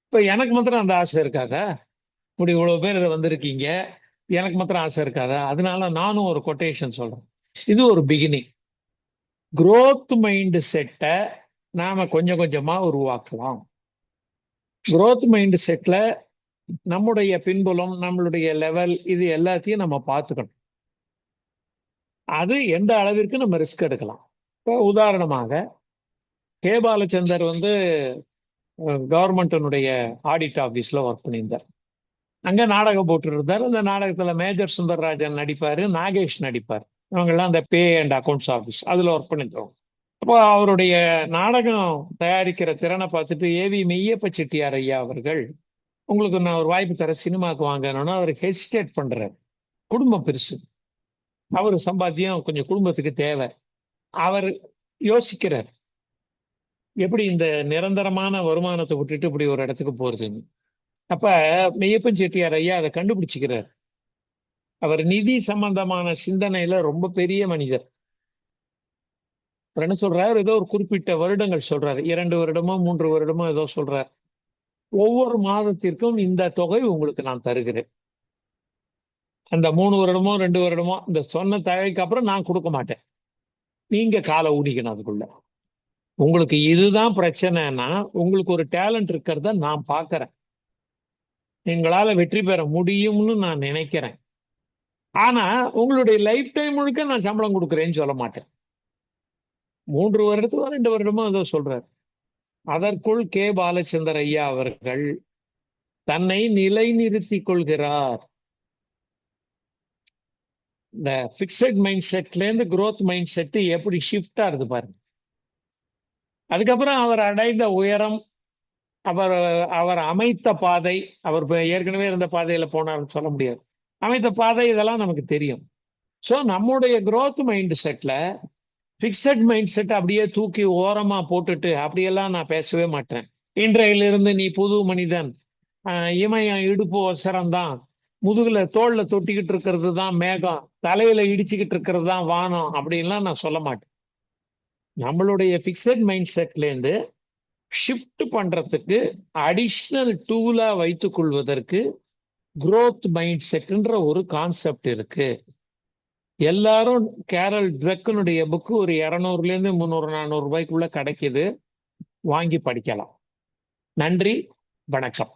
இப்ப எனக்கு மாத்திரம் அந்த ஆசை இருக்காதா? இப்படி இவ்வளவு பேர் வந்திருக்கீங்க, எனக்கு மாத்திரம் ஆசை இருக்காதா? அதனால நானும் ஒரு கொட்டேஷன் சொல்றேன். இது ஒரு பிகினிங். growth மைண்ட் செட்டை நாம கொஞ்சம் கொஞ்சமா உருவாக்கலாம். growth மைண்ட் செட்ல நம்முடைய பின்புலம், நம்மளுடைய லெவல், இது எல்லாத்தையும் நம்ம பார்த்துக்கணும். அது எந்த அளவிற்கு நம்ம ரிஸ்க் எடுக்கலாம். இப்போ உதாரணமாக கே பாலச்சந்தர் கவர்மெண்டினுடைய ஆடிட் ஆபீஸ்ல ஒர்க் பண்ணியிருந்தார். அங்க நாடகம் போட்டு இருந்தார். அந்த நாடகத்துல மேஜர் சுந்தரராஜன் நடிப்பாரு, நாகேஷ் நடிப்பார். இவங்கெல்லாம் அந்த பே அண்ட் அக்கௌண்ட்ஸ் ஆபீஸ் அதுல ஒர்க் பண்ணிருக்கோம். அப்போ அவருடைய நாடகம் தயாரிக்கிற திறனை பார்த்துட்டு ஏவி மெய்யப்ப செட்டியார் ஐயா அவர்கள், உங்களுக்கு நான் ஒரு வாய்ப்பு தர, சினிமாவுக்கு வாங்கணும்னா அவர் ஹெசிடேட் பண்றாரு. குடும்பம் பெருசு, அவர் சம்பாத்தியம் கொஞ்சம் குடும்பத்துக்கு தேவை. அவர் யோசிக்கிறார், எப்படி இந்த நிரந்தரமான வருமானத்தை விட்டுட்டு இப்படி ஒரு இடத்துக்கு போறதுன்னு. அப்ப மெய்யப்பன் செட்டியார் ஐயா அதை கண்டுபிடிச்சுக்கிறார். அவர் நிதி சம்பந்தமான சிந்தனையில ரொம்ப பெரிய மனிதர். அவர் என்ன சொல்றாரு, ஏதோ ஒரு குறிப்பிட்ட வருடங்கள் சொல்றாரு, 2 வருடமோ 3 வருடமோ ஏதோ சொல்றாரு. ஒவ்வொரு மாதத்திற்கும் இந்த தொகை உங்களுக்கு நான் தருகிறேன். அந்த 3 வருடமோ 2 வருடமோ இந்த சொன்ன தொகைக்கு அப்புறம் நான் கொடுக்க மாட்டேன், நீங்க காலை ஊடிக்கணும் அதுக்குள்ள. உங்களுக்கு இதுதான் பிரச்சனைனா, உங்களுக்கு ஒரு டேலண்ட் இருக்கிறத நான் பார்க்கறேன், எங்களால வெற்றி பெற முடியும்னு நான் நினைக்கிறேன். ஆனா உங்களுடைய லைஃப் டைம் முழுக்க நான் சம்பளம் கொடுக்குறேன்னு சொல்ல மாட்டேன். 3 வருடத்துக்கோ 2 வருடமோ ஏதோ சொல்றாரு. அதற்குள் கே பாலச்சந்தர் ஐயா அவர்கள் தன்னை நிலைநிறுத்திக் கொள்கிறார். இந்த பிக்சட் மைண்ட் செட்ல இருந்து growth மைண்ட் செட் எப்படி ஷிஃப்ட் ஆகுது பாருங்க. அதுக்கப்புறம் அவர் அடைந்த உயரம், அவர் அவர் அமைத்த பாதை, அவர் ஏற்கனவே இருந்த பாதையில போனார்னு சொல்ல முடியாது. அமைத்த பாதை இதெல்லாம் நமக்கு தெரியும். ஸோ நம்முடைய growth மைண்ட் செட்ல பிக்சட் மைண்ட் செட் அப்படியே தூக்கி ஓரமா போட்டுட்டு அப்படியெல்லாம் நான் பேசவே மாட்டேன். இன்றையிலிருந்து நீ புது மனிதன், இமயம் இடுப்பு ஒசரம்தான், முதுகுல தோல்ல தொட்டிக்கிட்டு இருக்கிறது தான் மேகம், தலையில இடிச்சுக்கிட்டு இருக்கிறது தான் வானம் அப்படின்லாம் நான் சொல்ல மாட்டேன். நம்மளுடைய பிக்சட் மைண்ட் செட்ல இருந்து ஷிஃப்ட் பண்றதுக்கு அடிஷ்னல் டூலா வைத்துக் கொள்வதற்கு growth மைண்ட் செட்ன்ற ஒரு கான்செப்ட் இருக்கு. எல்லாரும் கேரல் ட்வெக்கினுடைய புக்கு ஒரு 200ல இருந்து 300 400 ரூபாய்க்குள்ள கிடைக்குது, வாங்கி படிக்கலாம். நன்றி, வணக்கம்.